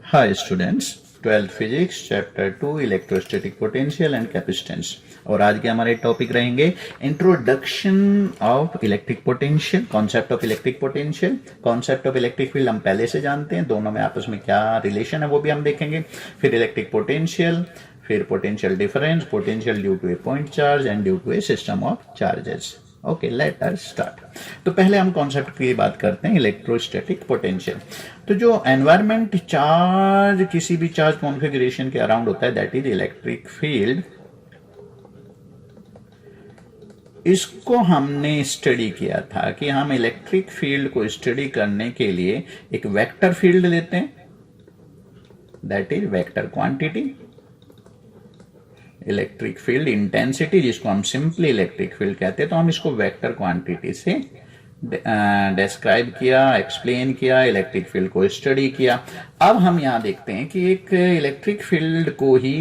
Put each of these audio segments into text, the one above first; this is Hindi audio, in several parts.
Hi students, 12th physics chapter 2 electrostatic potential and capacitance. और आज के हमारे टॉपिक रहेंगे introduction of electric potential, concept of electric potential. Concept of electric field हम पहले से जानते हैं, दोनों में आपस में क्या रिलेशन है वो भी हम देखेंगे। फिर इलेक्ट्रिक पोटेंशियल, फिर potential difference, potential due to a point charge and due to a system of charges. Okay, let us start. तो पहले हम कॉन्सेप्ट की बात करते हैं इलेक्ट्रोस्टैटिक पोटेंशियल। तो जो एनवायरमेंट चार्ज किसी भी चार्ज कॉन्फ़िगरेशन के अराउंड होता है, दैट इज इलेक्ट्रिक फील्ड। इसको हमने स्टडी किया था कि हम इलेक्ट्रिक फील्ड को स्टडी करने के लिए एक वेक्टर फील्ड लेते हैं, that is vector quantity. Electric field intensity, जिसको हम सिंपली इलेक्ट्रिक फील्ड कहते हैं, तो हम इसको वेक्टर क्वांटिटी से डिस्क्राइब किया, एक्सप्लेन किया, इलेक्ट्रिक फील्ड को स्टडी किया। अब हम यहां देखते हैं कि एक इलेक्ट्रिक फील्ड को ही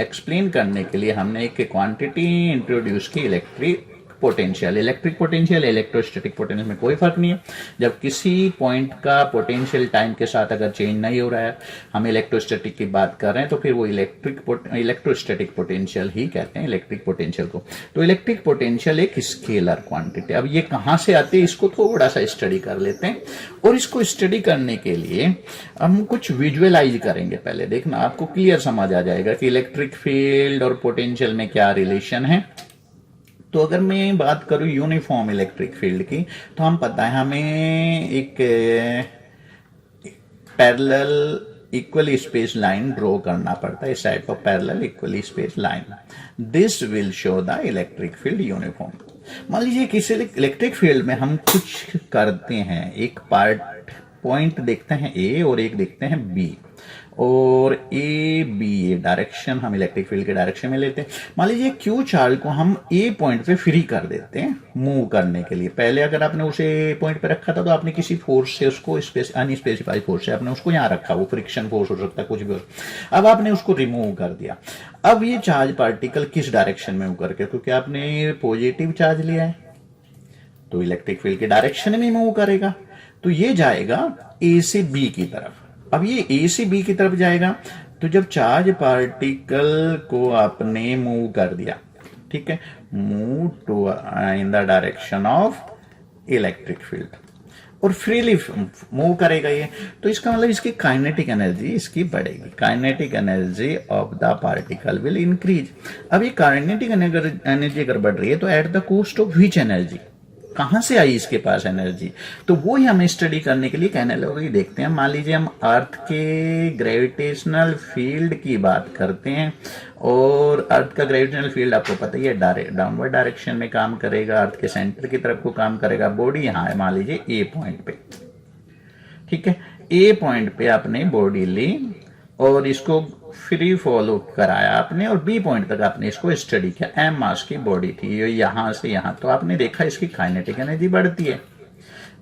एक्सप्लेन करने के लिए हमने एक क्वांटिटी इंट्रोड्यूस की, electric potential. Electric potential electrostatic potential में कोई फर्क नहीं है। जब किसी पॉइंट का पोटेंशियल टाइम के साथ अगर चेंज नहीं हो रहा है, हम इलेक्ट्रोस्टैटिक की बात कर रहे हैं, तो फिर वो इलेक्ट्रोस्टैटिक पोटेंशियल ही कहते हैं इलेक्ट्रिक पोटेंशियल को। तो इलेक्ट्रिक पोटेंशियल एक स्केलर क्वांटिटी। अब ये कहां से आते हैं, इसको थोड़ा सा स्टडी कर लेते हैं। और इसको स्टडी करने के लिए हम कुछ विजुअलाइज करेंगे। पहले देखना, आपको क्लियर समझ आ जाएगा कि इलेक्ट्रिक फील्ड और पोटेंशियल में क्या रिलेशन है। तो अगर मैं बात करूं यूनिफॉर्म इलेक्ट्रिक फील्ड की, तो हम पता है हमें एक parallel equally space line draw करना पड़ता है, set of parallel equally space line. This will show the electric field uniform. मान लीजिए किसी इलेक्ट्रिक फील्ड में हम कुछ करते हैं, एक पॉइंट देखते हैं ए और एक देखते हैं बी, और ए बी डायरेक्शन हम इलेक्ट्रिक फील्ड के डायरेक्शन में लेते हैं। मान लीजिए क्यू चार्ज को हम ए पॉइंट पे फ्री कर देते हैं मूव करने के लिए। पहले अगर आपने उसे पॉइंट पे रखा था तो आपने किसी फोर्स से उसको अनस्पेसिफाइड फोर्स से आपने उसको यहां रखा, वो फ्रिक्शन फोर्स हो सकता है, कुछ भी हो। अब आपने उसको रिमूव कर दिया। अब ये चार्ज पार्टिकल किस डायरेक्शन में मूव करके, क्योंकि आपने पॉजिटिव चार्ज लिया है तो इलेक्ट्रिक फील्ड के डायरेक्शन में मूव करेगा। तो ये जाएगा ए से बी की तरफ। अब ये ए से बी की तरफ जाएगा, तो जब चार्ज पार्टिकल को आपने मूव कर दिया, ठीक है, move to in the direction of electric field, और फ्रीली मूव करेगा ये, तो इसका मतलब इसकी काइनेटिक एनर्जी इसकी बढ़ेगी। Kinetic energy of the particle will increase. अब ये काइनेटिक एनर्जी अगर बढ़ रही है तो eight the cost of which energy, कहां से आई इसके पास एनर्जी, तो वो ही हमें स्टडी करने के लिए एनालॉजी देखते हैं। मान लीजिए हम अर्थ के ग्रेविटेशनल फील्ड की बात करते हैं, और अर्थ का ग्रेविटेशनल फील्ड आपको पता ही है डाउनवर्ड डायरेक्शन में काम करेगा, अर्थ के सेंटर की तरफ को काम करेगा। बॉडी यहां है, मान लीजिए ए पॉइंट पे, ठीक है, ए पॉइंट पे आपने बॉडी ली और इसको फ्री फॉलो कराया आपने, और बी पॉइंट तक आपने इसको स्टडी किया। एम मास की बॉडी थी, यहां से यहां, तो आपने देखा इसकी काइनेटिक एनर्जी बढ़ती है,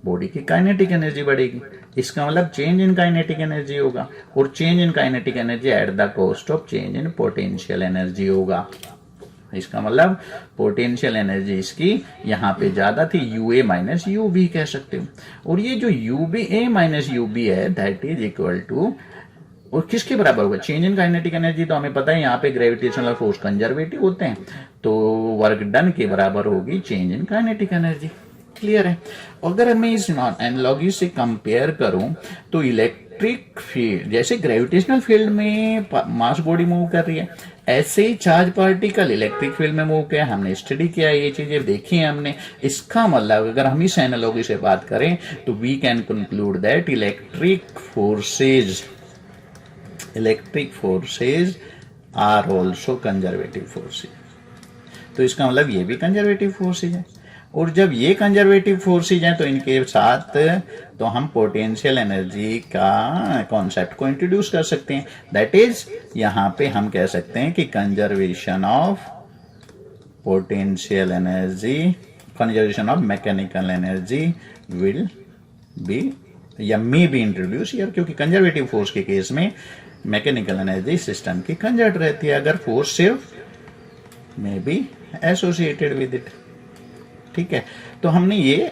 बॉडी की काइनेटिक एनर्जी बढ़ेगी। इसका मतलब चेंज इन काइनेटिक एनर्जी होगा, और change in kinetic energy at the cost of change in potential energy होगा। इसका मतलब पोटेंशियल एनर्जी इसकी यहां पे ज्यादा थी, U A minus U B कह सकते हो। और ये जो U B A minus U B है, दैट इज इक्वल टू, और किसके बराबर होगा, चेंज इन काइनेटिक एनर्जी। तो हमें पता है यहाँ पे ग्रेविटेशनल फोर्स कंजर्वेटिव होते हैं, तो वर्क डन के बराबर होगी change in kinetic energy. Clear है। अगर मैं इस एनालॉजी से कंपेयर करूं, तो इलेक्ट्रिक फील्ड, जैसे ग्रेविटेशनल फील्ड में मास बॉडी मूव कर रही है, ऐसे ही चार्ज पार्टिकल इलेक्ट्रिक फील्ड में मूव किया। हमने स्टडी किया, ये चीजें देखी हैं हमने। इसका मतलब अगर हम इस एनालॉजी से बात करें, तो we can conclude that electric forces are also conservative forces. तो इसका मतलब ये भी कंजर्वेटिव फोर्सेज है, और जब ये कंजर्वेटिव फोर्सेज हैं तो इनके साथ तो हम पोटेंशियल एनर्जी का कॉन्सेप्ट को इंट्रोड्यूस कर सकते हैं। दैट इज, यहां पे हम कह सकते हैं कि conservation of potential energy, conservation of mechanical energy will be या मे बी इंट्रोड्यूस हियर, क्योंकि कंजर्वेटिव फोर्स के केस में मैकेनिकल एनर्जी सिस्टम की कंजर्व रहती है, अगर फोर्स सिर्फ may be associated with it. ठीक है, तो हमने ये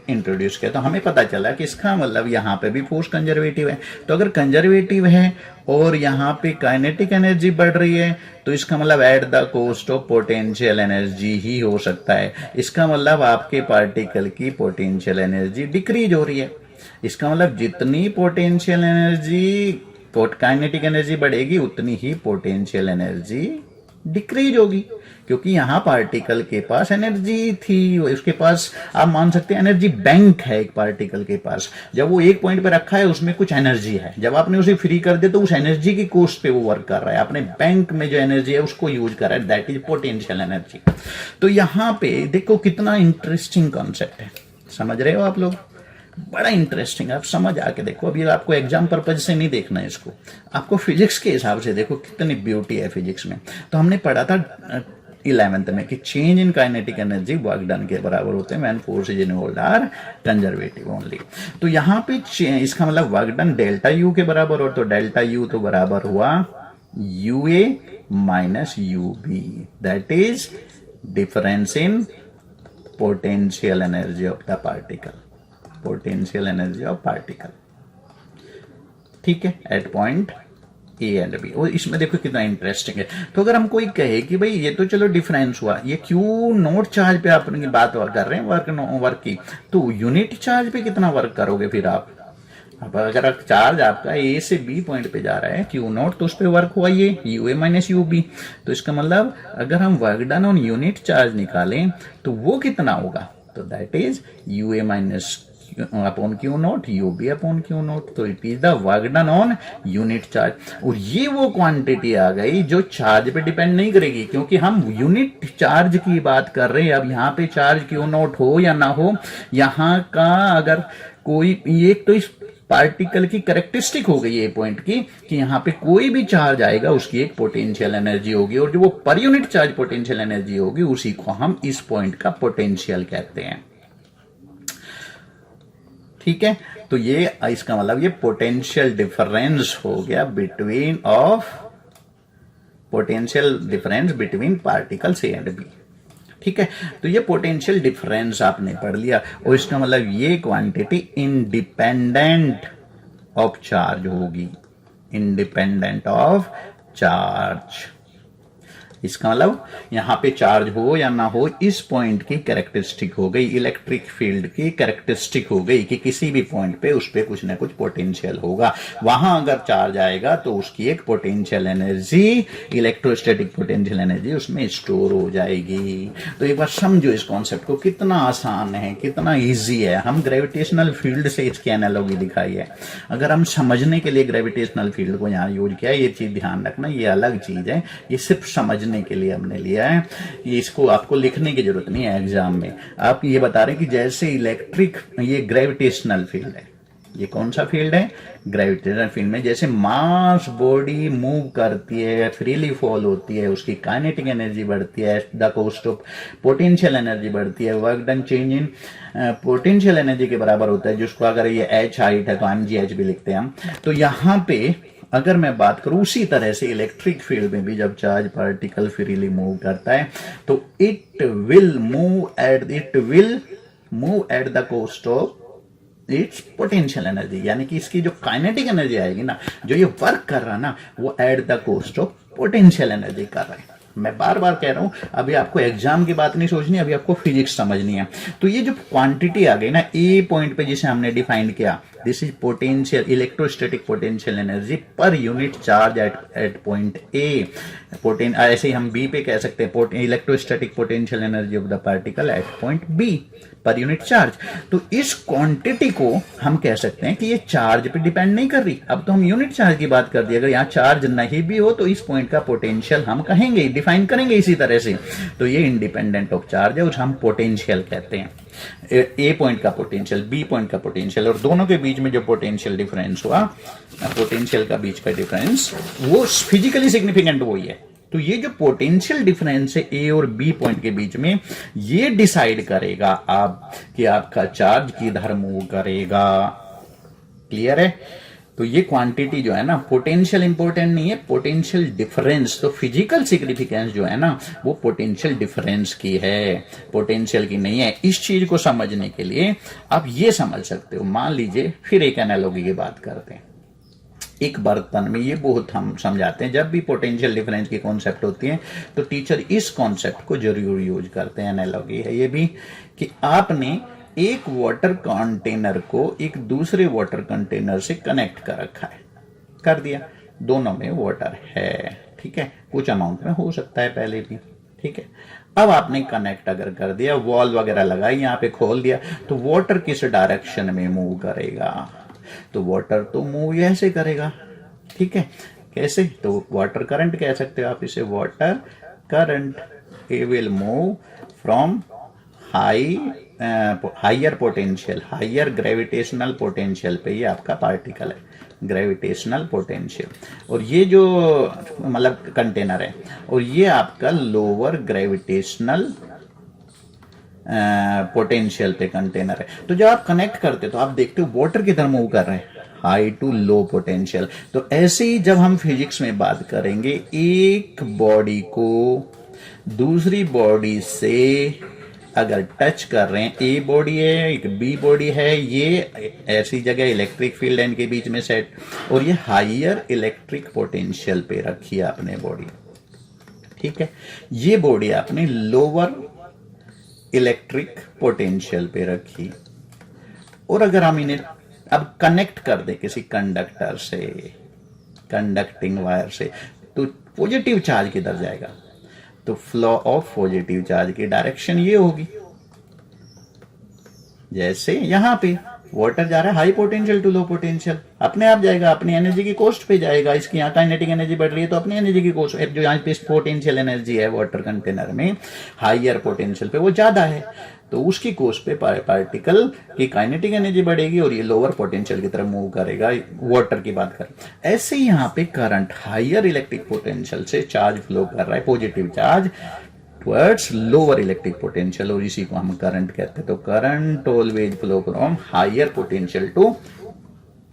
इंट्रोड्यूस किया, तो हमें पता चला कि इसका मतलब यहाँ पे भी फोर्स कंजर्वेटिव है। तो अगर कंजर्वेटिव है और यहाँ पे काइनेटिक एनर्जी बढ़ रही है, तो इसका मतलब at the cost of potential energy ही हो सकता है। इसका मतलब आपके पार्टिकल की पोटेंशियल एनर्जी डिक्रीज हो रही है। इसका मतलब जितनी पोटेंशियल एनर्जी काइनेटिक एनर्जी बढ़ेगी उतनी ही पोटेंशियल एनर्जी डिक्रीज होगी, क्योंकि यहां पार्टिकल के पास एनर्जी थी, उसके पास आप मान सकते हैं एनर्जी बैंक है एक पार्टिकल के पास। जब वो एक पॉइंट पे रखा है उसमें कुछ एनर्जी है, जब आपने उसे फ्री कर दिया तो उस एनर्जी की कॉस्ट पे वो वर्क कर रहा है, अपने बैंक में जो एनर्जी है उसको यूज कर रहा है, दैट इज पोटेंशियल एनर्जी। तो यहां पे देखो कितना इंटरेस्टिंग कॉन्सेप्ट है, समझ रहे हो आप लोग? बड़ा इंटरेस्टिंग, आप समझ आके देखो। अभी आपको एग्जाम पर्पज से नहीं देखना है इसको, आपको फिजिक्स के हिसाब से देखो कितनी ब्यूटी है फिजिक्स में। तो हमने पढ़ा था 11th में कि change in kinetic energy work done के बराबर होते हैं when force is involved are conservative only. तो यहाँ पे इसका मतलब वर्क डन डेल्टा यू के बराबर, और तो डेल्टा यू तो बराबर हुआ U A minus U B, that is difference in potential energy of the particle, potential energy of particle, ठीक है, at point A and B. और इसमें देखो कितना इंटरेस्टिंग है। तो अगर हम कोई कहे कि भाई ये तो चलो डिफरेंस हुआ, ये क्यू नोट चार्ज पे अपनी बात कर रहे हैं वर्क की, तो यूनिट चार्ज पे कितना वर्क करोगे फिर आप? अब अगर चार्ज आपका ए से बी पॉइंट पे जा रहा है क्यू नोट, तो उस पर वर्क हुआ ये U A minus U B. तो इसका मतलब अगर हम work done on unit charge निकालें तो वो कितना होगा? तो that is U A minus upon Q naught U B upon Q naught. तो it is the work done on unit charge. और ये वो क्वांटिटी आ गई जो चार्ज पे डिपेंड नहीं करेगी, क्योंकि हम यूनिट चार्ज की बात कर रहे हैं। अब यहाँ पे चार्ज क्यू नोट हो या ना हो, यहाँ का अगर कोई एक तो इस पार्टिकल की कैरेक्टरिस्टिक हो गई है पॉइंट की कि यहाँ पे कोई भी चार्ज आएगा उसकी एक पोटेंशियल एनर्जी होगी, और जो वो पर यूनिट चार्ज पोटेंशियल एनर्जी होगी उसी को हम इस पॉइंट का पोटेंशियल कहते हैं, ठीक है। तो ये इसका मतलब ये पोटेंशियल डिफरेंस हो गया between potential difference between particles A and B, ठीक है। तो ये पोटेंशियल डिफरेंस आपने पढ़ लिया, और इसका मतलब ये क्वांटिटी इंडिपेंडेंट ऑफ चार्ज होगी, इंडिपेंडेंट ऑफ चार्ज। इसका मतलब यहां पे चार्ज हो या ना हो, इस पॉइंट की कैरेक्टरिस्टिक हो गई, इलेक्ट्रिक फील्ड की कैरेक्टरिस्टिक हो गई कि किसी भी पॉइंट पे उस पे कुछ ना कुछ पोटेंशियल होगा। वहां अगर चार्ज आएगा तो उसकी एक potential energy, electrostatic potential energy उसमें स्टोर हो जाएगी। तो एक बार समझो इस कॉन्सेप्ट को, कितना आसान है, कितना ईजी है। हम ग्रेविटेशनल फील्ड से इसकी एनालॉजी दिखाई है। अगर हम समझने के लिए ग्रेविटेशनल फील्ड को यहाँ यूज किया, ये चीज ध्यान रखना, ये अलग चीज है, ये सिर्फ समझ के लिए हमने लिया है। इसको आपको लिखने की जरूरत नहीं है एग्जाम में। आप ये बता रहे हैं कि जैसे इलेक्ट्रिक, ये ग्रेविटेशनल फील्ड है, ये कौन सा फील्ड है? ग्रेविटेशनल फील्ड में जैसे मास बॉडी मूव करती है, फ्रीली फॉल होती है, उसकी काइनेटिक एनर्जी बढ़ती है, the cost of potential energy बढ़ती है, work done change in potential energy के बराबर होता है, जिसको अगर ये एच हाइट है तो mgh भी लिखते हैं हम। तो यहां पे अगर मैं बात करूं उसी तरह से इलेक्ट्रिक फील्ड में भी जब चार्ज पार्टिकल फ्रीली मूव करता है तो it will move at the cost of its potential energy, यानी कि इसकी जो काइनेटिक एनर्जी आएगी ना, जो ये वर्क कर रहा है ना, वो eight the cost of potential energy कर रहा है। मैं बार बार कह रहा हूं, अभी आपको एग्जाम की बात नहीं सोचनी, अभी आपको फिजिक्स समझनी है। तो ये जो क्वांटिटी आ गई ना ए पॉइंट पे जिसे हमने डिफाइन किया, this is potential, electrostatic potential energy per unit charge at point A. ऐसे ही हम बी पे कह सकते हैं electrostatic potential energy of the particle at point B per unit charge. तो इस क्वांटिटी को हम कह सकते हैं कि ये चार्ज पे डिपेंड नहीं कर रही। अब तो हम यूनिट चार्ज की बात कर दी, अगर यहाँ चार्ज नहीं भी हो तो इस पॉइंट का पोटेंशियल हम कहेंगे, डिफाइन करेंगे इसी तरह से। तो ये इंडिपेंडेंट ऑफ चार्ज है, उसे हम पोटेंशियल कहते हैं। ए पॉइंट का पोटेंशियल, बी पॉइंट का पोटेंशियल, और दोनों के बीच में जो पोटेंशियल डिफरेंस हुआ, पोटेंशियल का बीच का डिफरेंस, वो फिजिकली सिग्निफिकेंट वही है। तो ये जो पोटेंशियल डिफरेंस है ए और बी पॉइंट के बीच में, ये डिसाइड करेगा आप कि आपका चार्ज किधर मूव करेगा। क्लियर है? तो ये क्वांटिटी जो है ना, पोटेंशियल इंपॉर्टेंट नहीं है, पोटेंशियल डिफरेंस। तो फिजिकल सिग्निफिकेंस जो है ना वो पोटेंशियल डिफरेंस की है, पोटेंशियल की नहीं है। इस चीज को समझने के लिए आप ये समझ सकते हो। मान लीजिए फिर एक एनालॉजी की बात करते हैं। एक बर्तन में, ये बहुत हम समझाते हैं, जब भी पोटेंशियल डिफरेंस की कॉन्सेप्ट होती है तो टीचर इस कॉन्सेप्ट को जरूर यूज करते हैं। एनालॉजी है ये भी कि आपने एक वाटर कंटेनर को एक दूसरे वाटर कंटेनर से कनेक्ट कर रखा है, कर दिया, दोनों में वाटर है, ठीक है, कुछ अमाउंट में हो सकता है पहले भी, ठीक है। अब आपने कनेक्ट अगर कर दिया, वॉल वगैरह लगाई, यहाँ पे खोल दिया, तो वाटर किस डायरेक्शन में मूव करेगा? तो वाटर तो मूव ऐसे करेगा, ठीक है। कैसे? तो वाटर करंट कह सकते हो आप इसे, water current. it will move from higher potential, higher gravitational potential पे, ये आपका पार्टिकल है ग्रेविटेशनल पोटेंशियल, और ये जो मतलब कंटेनर है, और ये आपका लोअर ग्रेविटेशनल पोटेंशियल पे कंटेनर है। तो जब आप कनेक्ट करते तो आप देखते हो वाटर की तरह मूव कर रहे हैं, हाई टू लो पोटेंशियल। तो ऐसे ही जब हम फिजिक्स में बात करेंगे, एक बॉडी को दूसरी बॉडी से अगर टच कर रहे हैं, ए बॉडी है एक बी बॉडी है, ये ऐसी जगह इलेक्ट्रिक फील्ड है इनके बीच में सेट, और ये हाइयर इलेक्ट्रिक पोटेंशियल पे रखी है आपने बॉडी, ठीक है। ये बॉडी आपने लोअर इलेक्ट्रिक पोटेंशियल पे रखी, और अगर हम इन्हें अब कनेक्ट कर दे किसी कंडक्टर से, कंडक्टिंग वायर से, तो पॉजिटिव चार्ज किधर जाएगा? तो फ्लो ऑफ पॉजिटिव चार्ज की डायरेक्शन ये होगी। जैसे यहां पे वाटर जा रहा है high potential to low potential, अपने आप जाएगा, अपनी एनर्जी की कॉस्ट पे जाएगा। इसकी यहाँ काइनेटिक एनर्जी बढ़ रही है तो अपनी एनर्जी की कॉस्ट, जो यहाँ पे पोटेंशियल एनर्जी है वाटर कंटेनर में हाइयर पोटेंशियल पे वो ज्यादा है, तो उसकी कॉस्ट पे पार्टिकल की काइनेटिक एनर्जी बढ़ेगी और ये लोअर पोटेंशियल की तरफ मूव करेगा। वाटर की बात करें, ऐसे ही यहाँ पे करंट हाइयर इलेक्ट्रिक पोटेंशियल से चार्ज फ्लो कर रहा है, positive charge towards lower electric potential, और इसी को हम करंट कहते हैं। तो current always flow from higher potential to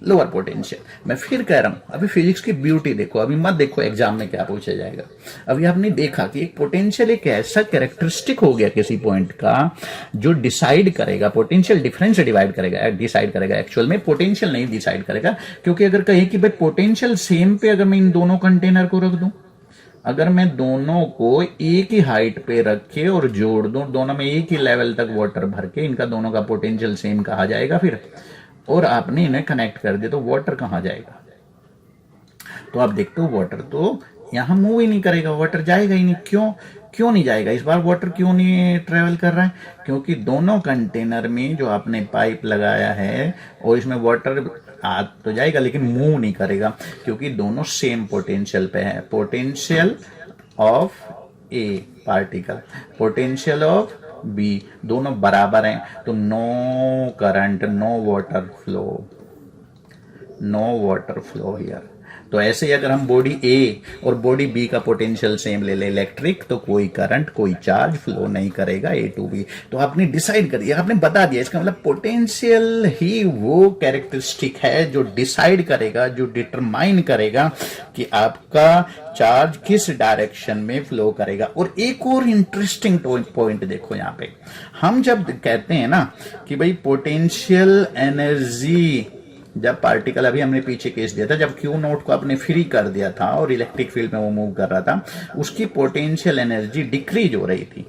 lower potential. मैं फिर कह रहा हूं, अभी फिजिक्स की ब्यूटी देखो, अभी मत देखो एग्जाम में क्या पूछा जाएगा। अभी आपने देखा कि एक पोटेंशियल एक ऐसा कैरेक्टरिस्टिक हो गया किसी पॉइंट का जो डिसाइड करेगा, पोटेंशियल डिफरेंस डिवाइड करेगा, डिसाइड करेगा। एक्चुअल में पोटेंशियल नहीं डिसाइड करेगा, क्योंकि अगर कहे कि भाई पोटेंशियल सेम पे अगर मैं इन दोनों कंटेनर को रख दूं, अगर मैं दोनों को एक ही हाइट पे रखे और जोड़ दूं, दोनों में एक ही लेवल तक वाटर भर के, इनका दोनों का पोटेंशियल सेम कहा जाएगा फिर, और आपने इन्हें कनेक्ट कर दिया तो वाटर कहां जाएगा? तो आप देखते हो वाटर तो यहां मूव ही नहीं करेगा, वाटर जाएगा ही नहीं। क्यों नहीं जाएगा? इस बार वाटर क्यों नहीं ट्रेवल कर रहा है? क्योंकि दोनों कंटेनर में जो आपने पाइप लगाया है और इसमें वाटर आ तो जाएगा लेकिन मूव नहीं करेगा, क्योंकि दोनों सेम पोटेंशियल पे है। Potential of A particle, potential of B, दोनों बराबर हैं, तो no current, no water flow, no water flow here. तो ऐसे ही अगर हम बॉडी ए और बॉडी बी का पोटेंशियल सेम ले ले इलेक्ट्रिक, तो कोई करंट कोई चार्ज फ्लो नहीं करेगा ए टू बी। तो आपने डिसाइड कर दिया, आपने बता दिया, इसका मतलब पोटेंशियल ही वो कैरेक्टरिस्टिक है जो डिसाइड करेगा, जो डिटरमाइन करेगा कि आपका चार्ज किस डायरेक्शन में फ्लो करेगा। और एक और इंटरेस्टिंग पॉइंट देखो यहाँ पे, हम जब कहते हैं ना कि भाई पोटेंशियल एनर्जी, जब पार्टिकल, अभी हमने पीछे केस दिया था जब क्यू नोट को आपने फ्री कर दिया था और इलेक्ट्रिक फील्ड में वो मूव कर रहा था, उसकी पोटेंशियल एनर्जी डिक्रीज हो रही थी।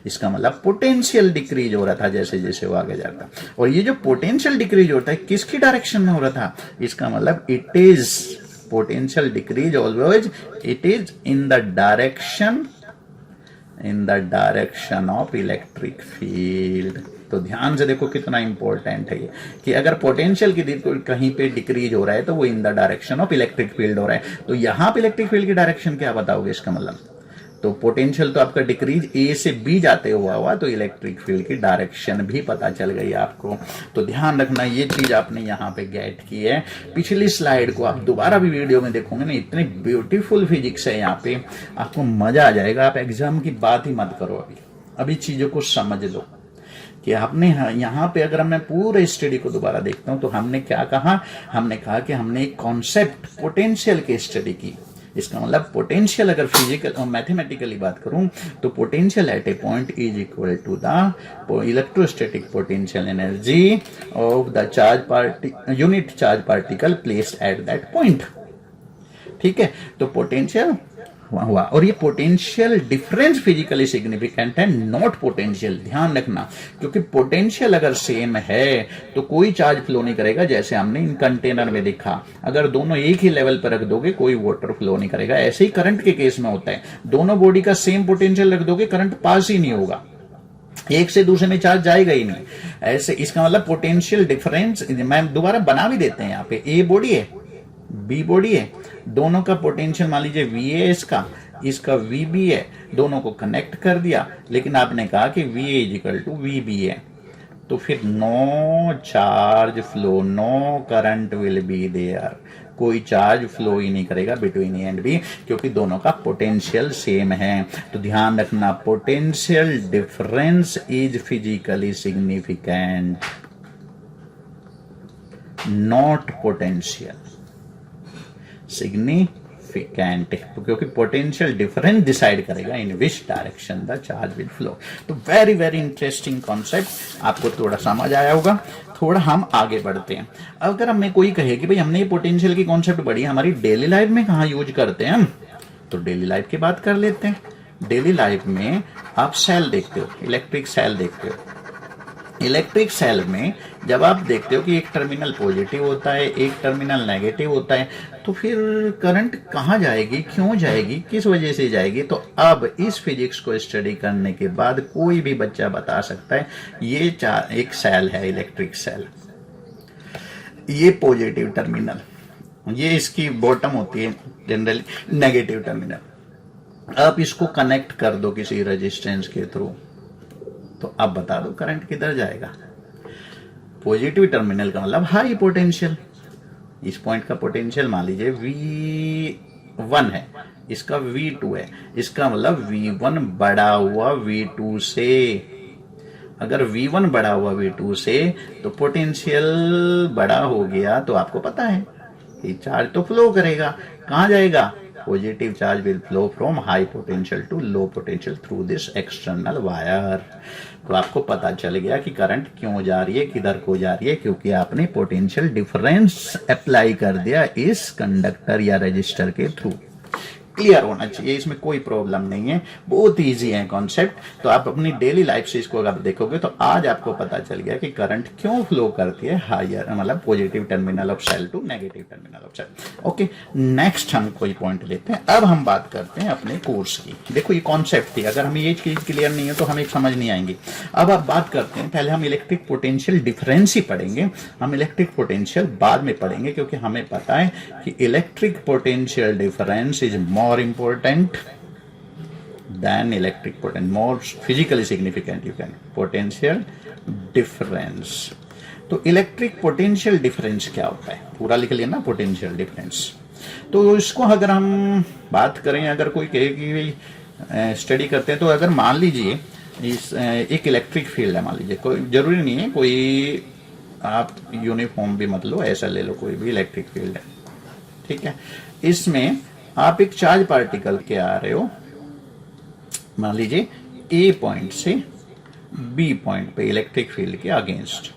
इसका मतलब पोटेंशियल डिक्रीज हो रहा था जैसे जैसे वो आगे जाता। और ये जो पोटेंशियल डिक्रीज होता है किसकी डायरेक्शन में हो रहा था? इसका मतलब it is potential decrease always it is in the direction of electric field. तो ध्यान से देखो कितना इंपॉर्टेंट है ये, कि अगर पोटेंशियल की कहीं पे डिक्रीज हो रहा है तो वो इन the direction of electric field हो रहा है। तो यहां पे इलेक्ट्रिक फील्ड की डायरेक्शन क्या बताओगे? इसका मतलब तो पोटेंशियल तो आपका डिक्रीज ए से बी जाते हुआ तो इलेक्ट्रिक फील्ड की डायरेक्शन भी पता चल गई आपको। तो ध्यान रखना, ये चीज आपने यहाँ पे गेट की है। पिछली स्लाइड को आप दोबारा भी वीडियो में देखोगे ना, इतनी ब्यूटीफुल फिजिक्स है यहाँ पे, आपको मजा आ जाएगा। आप एग्जाम की बात ही मत करो, अभी चीजों को समझ लो। कि आपने यहाँ पे अगर मैं पूरे स्टडी को दोबारा देखता हूं तो हमने क्या कहा, हमने कहा कि हमने एक कॉन्सेप्ट पोटेंशियल की स्टडी की। इसका मतलब पोटेंशियल अगर फिजिकल और मैथमेटिकली बात करूं तो potential at a point is equal to the electrostatic potential energy of the unit charge particle placed at that point. ठीक है, तो पोटेंशियल हुआ, और ये पोटेंशियल डिफरेंस फिजिकली सिग्निफिकेंट है, नॉट पोटेंशियल। ध्यान रखना, क्योंकि पोटेंशियल अगर सेम है तो कोई चार्ज फ्लो नहीं करेगा, जैसे हमने इन कंटेनर में देखा। अगर दोनों एक ही लेवल पर रख दोगे कोई वाटर फ्लो नहीं करेगा। ऐसे ही करंट के केस में होता है, दोनों बॉडी का सेम पोटेंशियल रख दोगे करंट पास ही नहीं होगा, एक से दूसरे में चार्ज जाएगा ही नहीं। ऐसे इसका मतलब पोटेंशियल डिफरेंस, मैं दोबारा बना भी देते हैं, यहाँ पे ए बॉडी है, बी बॉडी है, दोनों का पोटेंशियल मान लीजिए वी है, इसका वी बी है, दोनों को कनेक्ट कर दिया, लेकिन आपने कहा कि V A is equal to V B है, तो फिर no charge flow, no current will be there, कोई चार्ज फ्लो ही नहीं करेगा बिटवीन ए एंड बी, क्योंकि दोनों का पोटेंशियल सेम है। तो ध्यान रखना, potential difference is physically significant, not potential significant, क्योंकि पोटेंशियल डिफरेंस डिसाइड करेगा in which direction the charge will flow. तो वेरी वेरी इंटरेस्टिंग कॉन्सेप्ट, आपको थोड़ा समझ आया होगा। थोड़ा हम आगे बढ़ते हैं। अगर हमें कोई कहे कि भाई हमने ये पोटेंशियल की कॉन्सेप्ट पढ़ी, हमारी डेली लाइफ में कहाँ यूज करते हैं हम, तो डेली लाइफ की बात कर लेते हैं। डेली लाइफ में आप सेल देखते हो, इलेक्ट्रिक सेल देखते हो। इलेक्ट्रिक सेल में जब आप देखते हो कि एक टर्मिनल पॉजिटिव होता है, एक टर्मिनल नेगेटिव होता है, तो फिर करंट कहाँ जाएगी, क्यों जाएगी, किस वजह से जाएगी। तो अब इस फिजिक्स को स्टडी करने के बाद कोई भी बच्चा बता सकता है ये एक सेल है, इलेक्ट्रिक सेल, ये पॉजिटिव टर्मिनल, ये इसकी बॉटम होती है जनरली नेगेटिव टर्मिनल। आप इसको कनेक्ट कर दो किसी रेजिस्टेंस के थ्रू, तो अब बता दो करंट किधर जाएगा। पॉजिटिव टर्मिनल का मतलब हाई पोटेंशियल, इस पॉइंट का पोटेंशियल मान लीजिए V1 है, इसका V2 है, इसका मतलब V1 बढ़ा हुआ V2 से। अगर V1 बढ़ा हुआ V2 से तो पोटेंशियल बड़ा हो गया, तो आपको पता है ये चार्ज तो फ्लो करेगा, कहां जाएगा, positive charge will flow from high potential to low potential through this external wire. तो आपको पता चल गया कि करंट क्यों जा रही है, किधर को जा रही है, क्योंकि आपने पोटेंशियल डिफरेंस अप्लाई कर दिया इस कंडक्टर या रजिस्टर के थ्रू। क्लियर होना चाहिए, इसमें कोई प्रॉब्लम नहीं है, बहुत इजी है कॉन्सेप्ट। तो आप अपनी डेली लाइफ से इसको अगर देखोगे तो आज आपको पता चल गया कि करंट क्यों फ्लो करती है हायर, मतलब positive terminal of cell to negative terminal of cell. Okay, next हम कोई पॉइंट लेते हैं। अब हम बात करते हैं अपने कोर्स की। देखो ये कॉन्सेप्ट थी, अगर हमें ये चीज क्लियर नहीं है तो हमें समझ नहीं आएंगी। अब आप बात करते हैं, पहले हम इलेक्ट्रिक पोटेंशियल डिफरेंस ही पढ़ेंगे, हम इलेक्ट्रिक पोटेंशियल बाद में पढ़ेंगे, क्योंकि हमें पता है कि electric potential difference is more important than electric potential, more physically significant you can, potential difference। तो इलेक्ट्रिक पोटेंशियल डिफरेंस क्या होता है, पूरा लिख लिया ना पोटेंशियल डिफरेंस। तो इसको अगर हम बात करें, अगर कोई कहे कि स्टडी करते हैं, तो अगर मान लीजिए इस एक इलेक्ट्रिक फील्ड है, मान लीजिए, कोई जरूरी नहीं है कोई आप यूनिफॉर्म भी मत लो, ऐसा ले लो, कोई भी इलेक्ट्रिक फील्ड है, ठीक है। इसमें आप एक चार्ज पार्टिकल के आ रहे हो, मान लीजिए ए पॉइंट से बी पॉइंट पे इलेक्ट्रिक फील्ड के अगेंस्ट,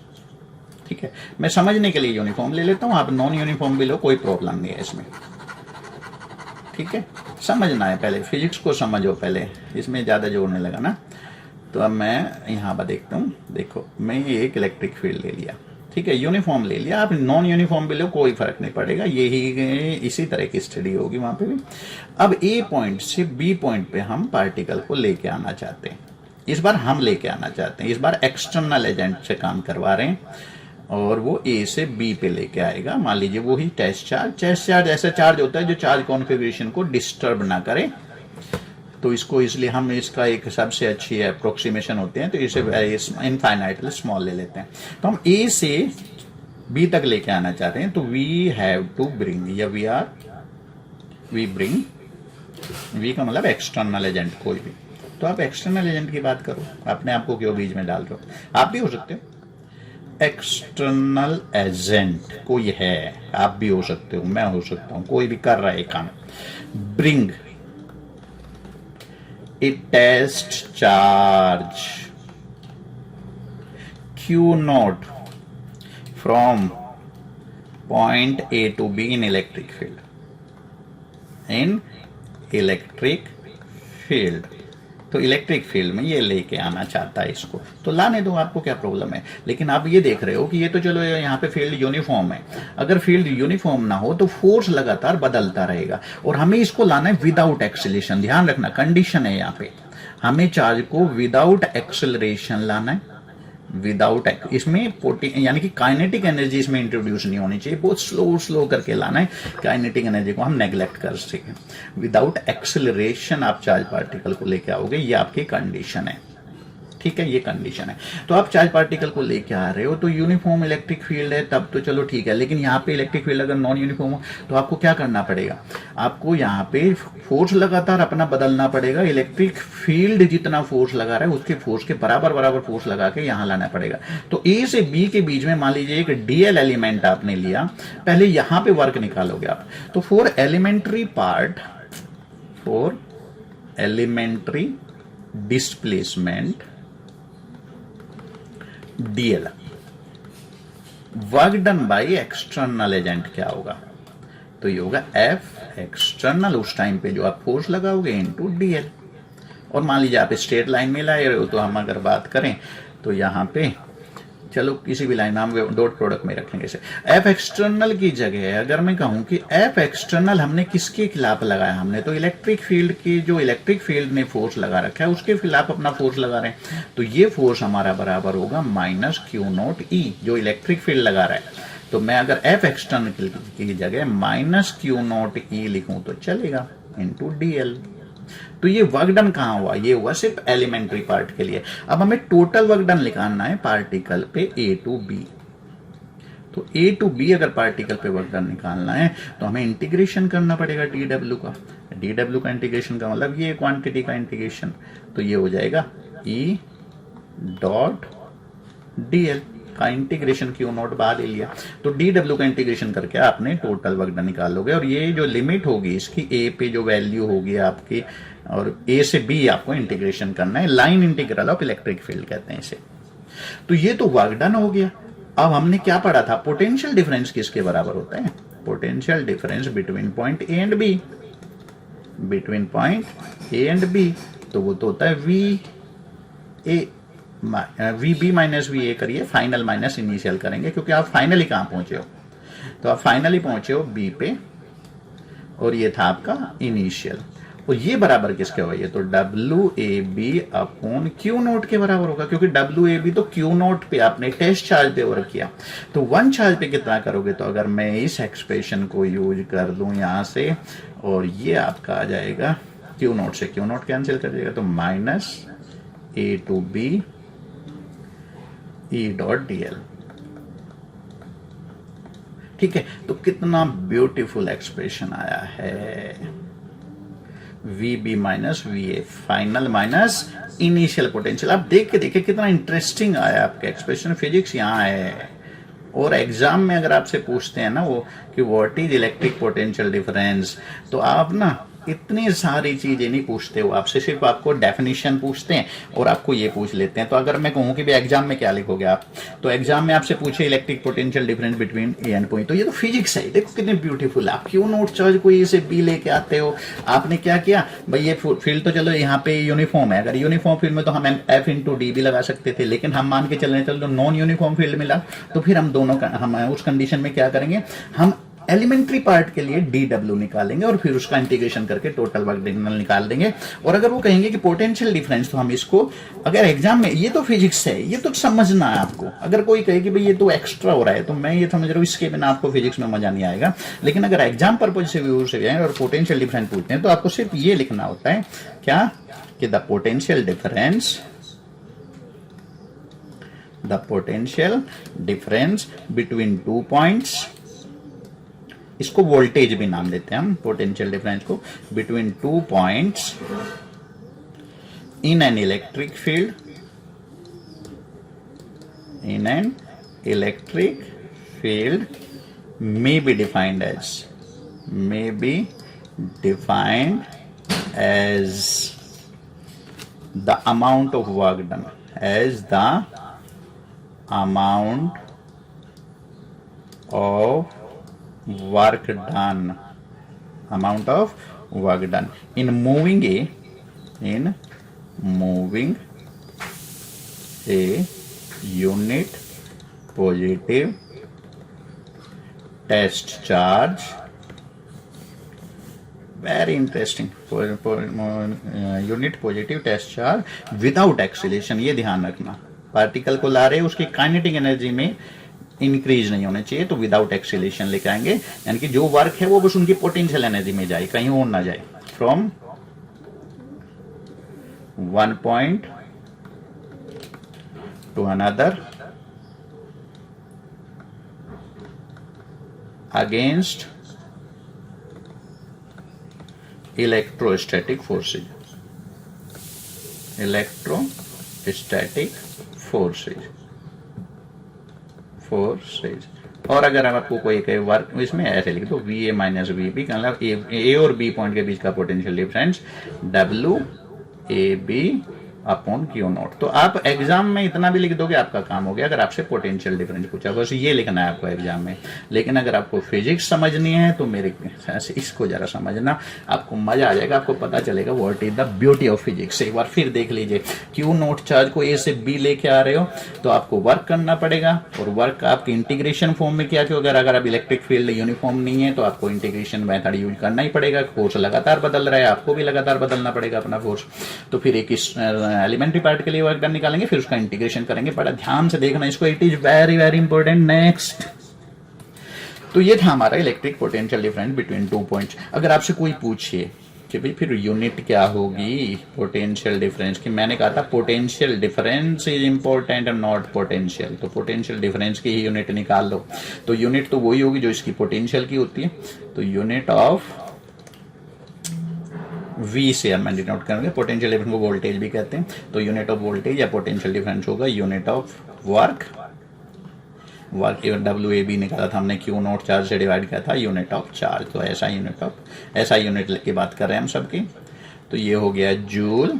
ठीक है। मैं समझने के लिए यूनिफॉर्म ले लेता हूं, आप नॉन यूनिफॉर्म भी लो, कोई प्रॉब्लम नहीं है इसमें, ठीक है। समझना है, पहले फिजिक्स को समझो, पहले इसमें ज्यादा जोड़ने लगा ना। तो अब मैं यहां पर देखता हूं, देखो मैं ये एक इलेक्ट्रिक फील्ड ले लिया, ठीक है, यूनिफॉर्म ले लिया, आप नॉन यूनिफॉर्म भी लो, कोई फर्क नहीं पड़ेगा, यही इसी तरह की स्टडी होगी वहां पे भी। अब ए पॉइंट से बी पॉइंट पे हम पार्टिकल को लेके आना चाहते हैं, इस बार हम लेके आना चाहते हैं, इस बार एक्सटर्नल एजेंट से काम करवा रहे हैं, और वो ए से बी पे लेके आएगा। मान लीजिए वही टेस्ट चार्ज ऐसा चार्ज होता है जो चार्ज कॉन्फ़िगरेशन को डिस्टर्ब ना करे, तो इसको इसलिए हम इसका एक सबसे अच्छी अप्रोक्सीमेशन होते हैं, तो इसे इनफाइनाइटली स्मॉल ले लेते हैं। तो हम ए से बी तक लेके आना चाहते हैं, तो वी हैव टू ब्रिंग, या वी ब्रिंग, वी का मतलब एक्सटर्नल एजेंट कोई भी, तो आप एक्सटर्नल एजेंट की बात करो, अपने आप को क्यों बीच में डाल रहे हो? आप भी हो सकते हो एक्सटर्नल एजेंट, कोई है, आप भी हो सकते हो, मैं हो सकता हूं, कोई भी कर रहा है काम। Bring a test charge Q0 from point A to B in electric field. In electric field, तो इलेक्ट्रिक फील्ड में ये लेके आना चाहता है इसको, तो लाने दो, आपको क्या प्रॉब्लम है। लेकिन आप ये देख रहे हो कि ये तो चलो यहाँ पे फील्ड यूनिफॉर्म है, अगर फील्ड यूनिफॉर्म ना हो तो फोर्स लगातार बदलता रहेगा, और हमें इसको लाना है विदाउट एक्सेलरेशन। ध्यान रखना, कंडीशन है यहाँ पे, हमें चार्ज को विदाउट एक्सेलरेशन लाना है, विदाउट इसमें यानी कि काइनेटिक एनर्जी इसमें इंट्रोड्यूस नहीं होनी चाहिए, बहुत स्लो करके लाना है, काइनेटिक एनर्जी को हम नेग्लेक्ट कर सकें। विदाउट एक्सेलरेशन आप चार्ज पार्टिकल को लेके आओगे, ये आपकी कंडीशन है, ठीक है, ये कंडीशन है। तो आप चार्ज पार्टिकल को लेके आ रहे हो तो यूनिफॉर्म इलेक्ट्रिक फील्ड है, तब तो चलो ठीक है, लेकिन यहाँ पे इलेक्ट्रिक फील्ड अगर नॉन यूनिफॉर्म हो तो आपको क्या करना पड़ेगा, आपको यहाँ पे फोर्स लगातार अपना बदलना पड़ेगा। इलेक्ट्रिक फील्ड जितना फोर्स लगा रहा है उसके फोर्स के बराबर फोर्स लगा के यहाँ लाना पड़ेगा। तो ए से बी के बीच में मान लीजिए एक डीएल एलिमेंट आपने लिया, पहले यहाँ पे वर्क निकालोगे आप, तो for elementary part, for elementary displacement DL, work done by external agent क्या होगा, तो ये होगा एफ एक्सटर्नल, उस टाइम पे जो आप फोर्स लगाओगे इनटू डीएल। और मान लीजिए आप स्ट्रेट लाइन में लाए रहे हो, तो हम अगर बात करें तो यहाँ पे चलो किसी भी लाइन में हम डॉट प्रोडक्ट में रखेंगे इसे, एफ एक्सटर्नल की जगह अगर मैं कहूं कि एफ एक्सटर्नल हमने किसके खिलाफ लगाया, हमने तो इलेक्ट्रिक फील्ड की, जो इलेक्ट्रिक फील्ड ने फोर्स लगा रखा है उसके खिलाफ अपना फोर्स लगा रहे हैं, तो ये फोर्स हमारा बराबर होगा माइनस Q0 E, जो इलेक्ट्रिक फील्ड लगा रहा है। तो मैं अगर एफ एक्सटर्नल की जगह माइनस Q0 E लिखूं तो चलेगा, इंटू डीएल। तो ये वर्क डन कहां हुआ, ये हुआ सिर्फ एलिमेंट्री पार्ट के लिए। अब हमें टोटल वर्क डन निकालना है पार्टिकल पे ए टू बी। तो ए टू बी अगर पार्टिकल पे वर्क डन निकालना है तो हमें इंटीग्रेशन करना पड़ेगा डीडब्ल्यू का। डीडब्ल्यू का इंटीग्रेशन का मतलब ये क्वांटिटी का इंटीग्रेशन, तो ये हो जाएगा ई डॉट डीएल का इंटीग्रेशन Q0 बाद ले लिया, तो डीडब्ल्यू का इंटीग्रेशन करके आपने टोटल वर्क डन निकालोगे। और ये जो लिमिट होगी इसकी ए पे जो वैल्यू होगी आपकी, और ए से बी आपको इंटीग्रेशन करना है, line integral of electric field कहते हैं इसे। तो ये तो वर्क डन हो गया। अब हमने क्या पढ़ा था, पोटेंशियल डिफरेंस किसके बराबर होता है, potential difference between point A and B, between point A and B, तो वो तो होता है V A V B minus V A करिए, फाइनल माइनस इनिशियल करेंगे क्योंकि आप फाइनली कहां पहुंचे हो, तो आप फाइनली पहुंचे हो बी पे, और ये था आपका इनिशियल। और ये बराबर किसके हुआ, ये तो W A B upon Q0 के बराबर होगा, क्योंकि डब्ल्यू ए बी तो Q0 पे आपने टेस्ट चार्ज पे वर्क किया, तो वन चार्ज पे कितना करोगे। तो अगर मैं इस एक्सप्रेशन को यूज कर दूं यहां से, और ये आपका आ जाएगा Q0 से Q0 कैंसिल कर देगा, तो minus A to B E dot DL. ठीक है, तो कितना ब्यूटीफुल एक्सप्रेशन आया है, V B minus V A, final minus initial potential. आप देख के देखिए कितना इंटरेस्टिंग आया आपका एक्सप्रेशन, फिजिक्स यहाँ है। और एग्जाम में अगर आपसे पूछते हैं ना वो कि what is electric potential difference, तो आप ना इतनी सारी चीजें नहीं पूछते हो आपसे, सिर्फ आपको डेफिनेशन पूछते हैं और आपको ये पूछ लेते हैं। तो अगर मैं कहूँ कि भाई एग्जाम में क्या लिखोगे आप, तो एग्जाम में आपसे पूछे electric potential difference between A and point, तो ये तो फिजिक्स है। देखो कितने ब्यूटीफुल, आप Q0 चार्ज को ए से बी लेके आते हो। आपने क्या किया भाई, ये फील्ड तो चलो यहाँ पे यूनिफॉर्म है, अगर यूनिफॉर्म फील्ड में तो हम एफ इंटू डी भी लगा सकते थे, लेकिन हम मान के चल रहे हैं चलो नॉन यूनिफॉर्म फील्ड मिला, तो फिर हम दोनों का हम उस कंडीशन में क्या करेंगे, हम एलिमेंट्री पार्ट के लिए डीडब्ल्यू निकालेंगे और फिर उसका इंटीग्रेशन करके टोटल वर्क निकाल देंगे। और अगर वो कहेंगे कि पोटेंशियल डिफरेंस, तो हम इसको अगर एग्जाम में, ये तो फिजिक्स है, ये तो समझना है आपको। अगर कोई कहे कि भाई ये तो एक्स्ट्रा हो रहा है, तो मैं ये समझ रहा हूँ इसके बिना आपको फिजिक्स में मजा नहीं आएगा। लेकिन अगर एग्जाम पर्पज से व्यू से जाए और पोटेंशियल डिफरेंस पूछते हैं, तो आपको सिर्फ ये लिखना होता है क्या, कि the potential difference between two points, इसको वोल्टेज भी नाम देते हैं हम पोटेंशियल डिफरेंस को, between two points in an electric field, in an electric field may be defined as the amount of work done, as the amount of work done, amount of work done in moving a unit positive test charge. Very interesting. Unit positive test charge without acceleration, ये ध्यान रखना, पार्टिकल को ला रहे हैं उसकी काइनेटिक एनर्जी में इंक्रीज नहीं होने चाहिए, तो विदाउट एक्सीलेशन लेके आएंगे, यानी कि जो वर्क है वो बस उनकी पोटेंशियल एनर्जी में जाए, कहीं और ना जाए, from one point to another against electrostatic forces, electrostatic forces. और अगर आपको कोई वर्क इसमें ऐसे लिख दो V A minus V B, मतलब ए और बी पॉइंट के बीच का potential difference W A B upon Q not. तो आप एग्जाम में इतना भी लिख दोगे आपका काम हो गया, अगर आपसे पोटेंशियल डिफरेंस पूछा बस ये लिखना है आपको एग्जाम में। लेकिन अगर आपको फिजिक्स समझनी है तो मेरे इसको जरा समझना, आपको मजा आ जाएगा, आपको पता चलेगा what is the beauty of physics. एक बार फिर देख लीजिए, क्यू नॉट चार्ज को ए से बी लेके आ रहे हो तो आपको वर्क करना पड़ेगा, और वर्क आपके इंटीग्रेशन फॉर्म में क्या, क्योंकि अगर आप इलेक्ट्रिक फील्ड यूनिफॉर्म नहीं है तो आपको इंटीग्रेशन मेथड यूज करना ही पड़ेगा। फोर्स लगातार बदल रहा है, आपको भी लगातार बदलना पड़ेगा अपना फोर्स। तो फिर एक एलिमेंट्री पार्ट के लिए वर्क डन निकालेंगे, फिर उसका इंटीग्रेशन करेंगे। बड़ा ध्यान से देखना इसको, it is very very important. Next, तो ये था हमारा electric potential difference between two points. अगर आपसे कोई पूछे कि भाई फिर यूनिट क्या होगी पोटेंशियल डिफरेंस की, मैंने कहा था potential difference is important and not potential, तो पोटेंशियल डिफरेंस की ही यूनिट निकाल लो। तो यूनिट तो वही होगी जो इसकी पोटेंशियल की होती है, तो यूनिट ऑफ V से हम डिनोट करेंगे, पोटेंशियल डिफरेंस को वोल्टेज भी कहते हैं, तो यूनिट ऑफ वोल्टेज या पोटेंशियल डिफरेंस होगा unit of work W A B निकाला था हमने, क्यू नॉट चार्ज से डिवाइड किया था, यूनिट ऑफ चार्ज। तो ऐसा यूनिट की बात कर रहे हैं हम सबकी। तो ये हो गया जूल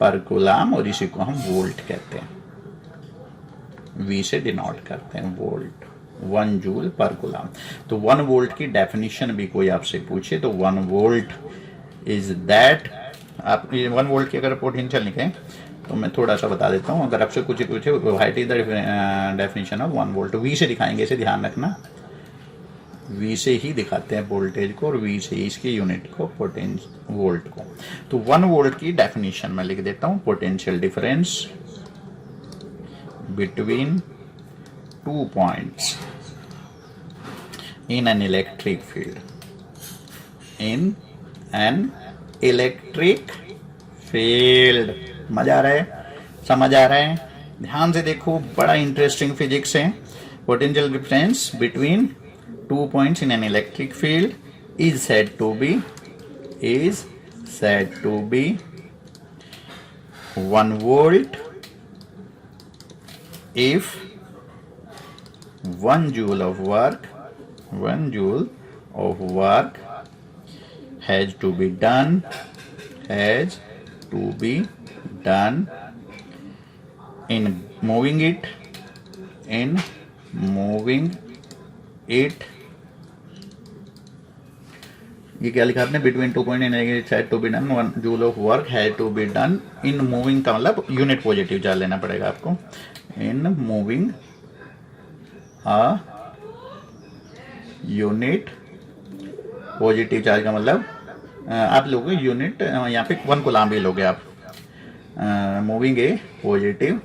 पर कूलम, और इसी को हम वोल्ट कहते हैं, V से डिनोट करते हैं वोल्ट, 1 जूल पर कूलम। तो 1 वोल्ट की डेफिनेशन भी कोई आपसे पूछे तो 1 वोल्ट इज दैट, आप 1 वोल्ट की अगर पोटेंशियल लिखें तो मैं थोड़ा सा बता देता हूँ, अगर आपसे कुछ पूछे what is the definition of 1 volt, V से दिखाएंगे, इसे ध्यान रखना, वी से ही दिखाते हैं वोल्टेज को, और वी से ही इसकी यूनिट को, पोटेंशियल वोल्ट को। तो 1 वोल्ट की डेफिनेशन मैं लिख देता हूँ, potential difference between 2 points in an electric field, in an electric field। मजा आ रहा है, समझ आ रहा है, ध्यान से देखो, बड़ा इंटरेस्टिंग फिजिक्स है। Potential difference between 2 points in an electric field is said to be 1 volt if 1 joule of work has to be done in moving it ये क्या लिखा आपने, between 2 point in said to be done 1 joule of work has to be done in moving, का मतलब यूनिट पॉजिटिव चार्ज लेना पड़ेगा आपको, in moving a unit positive charge का मतलब आप लोगे यूनिट, यहाँ पे 1 कूलम भी लोगे आप, moving a positive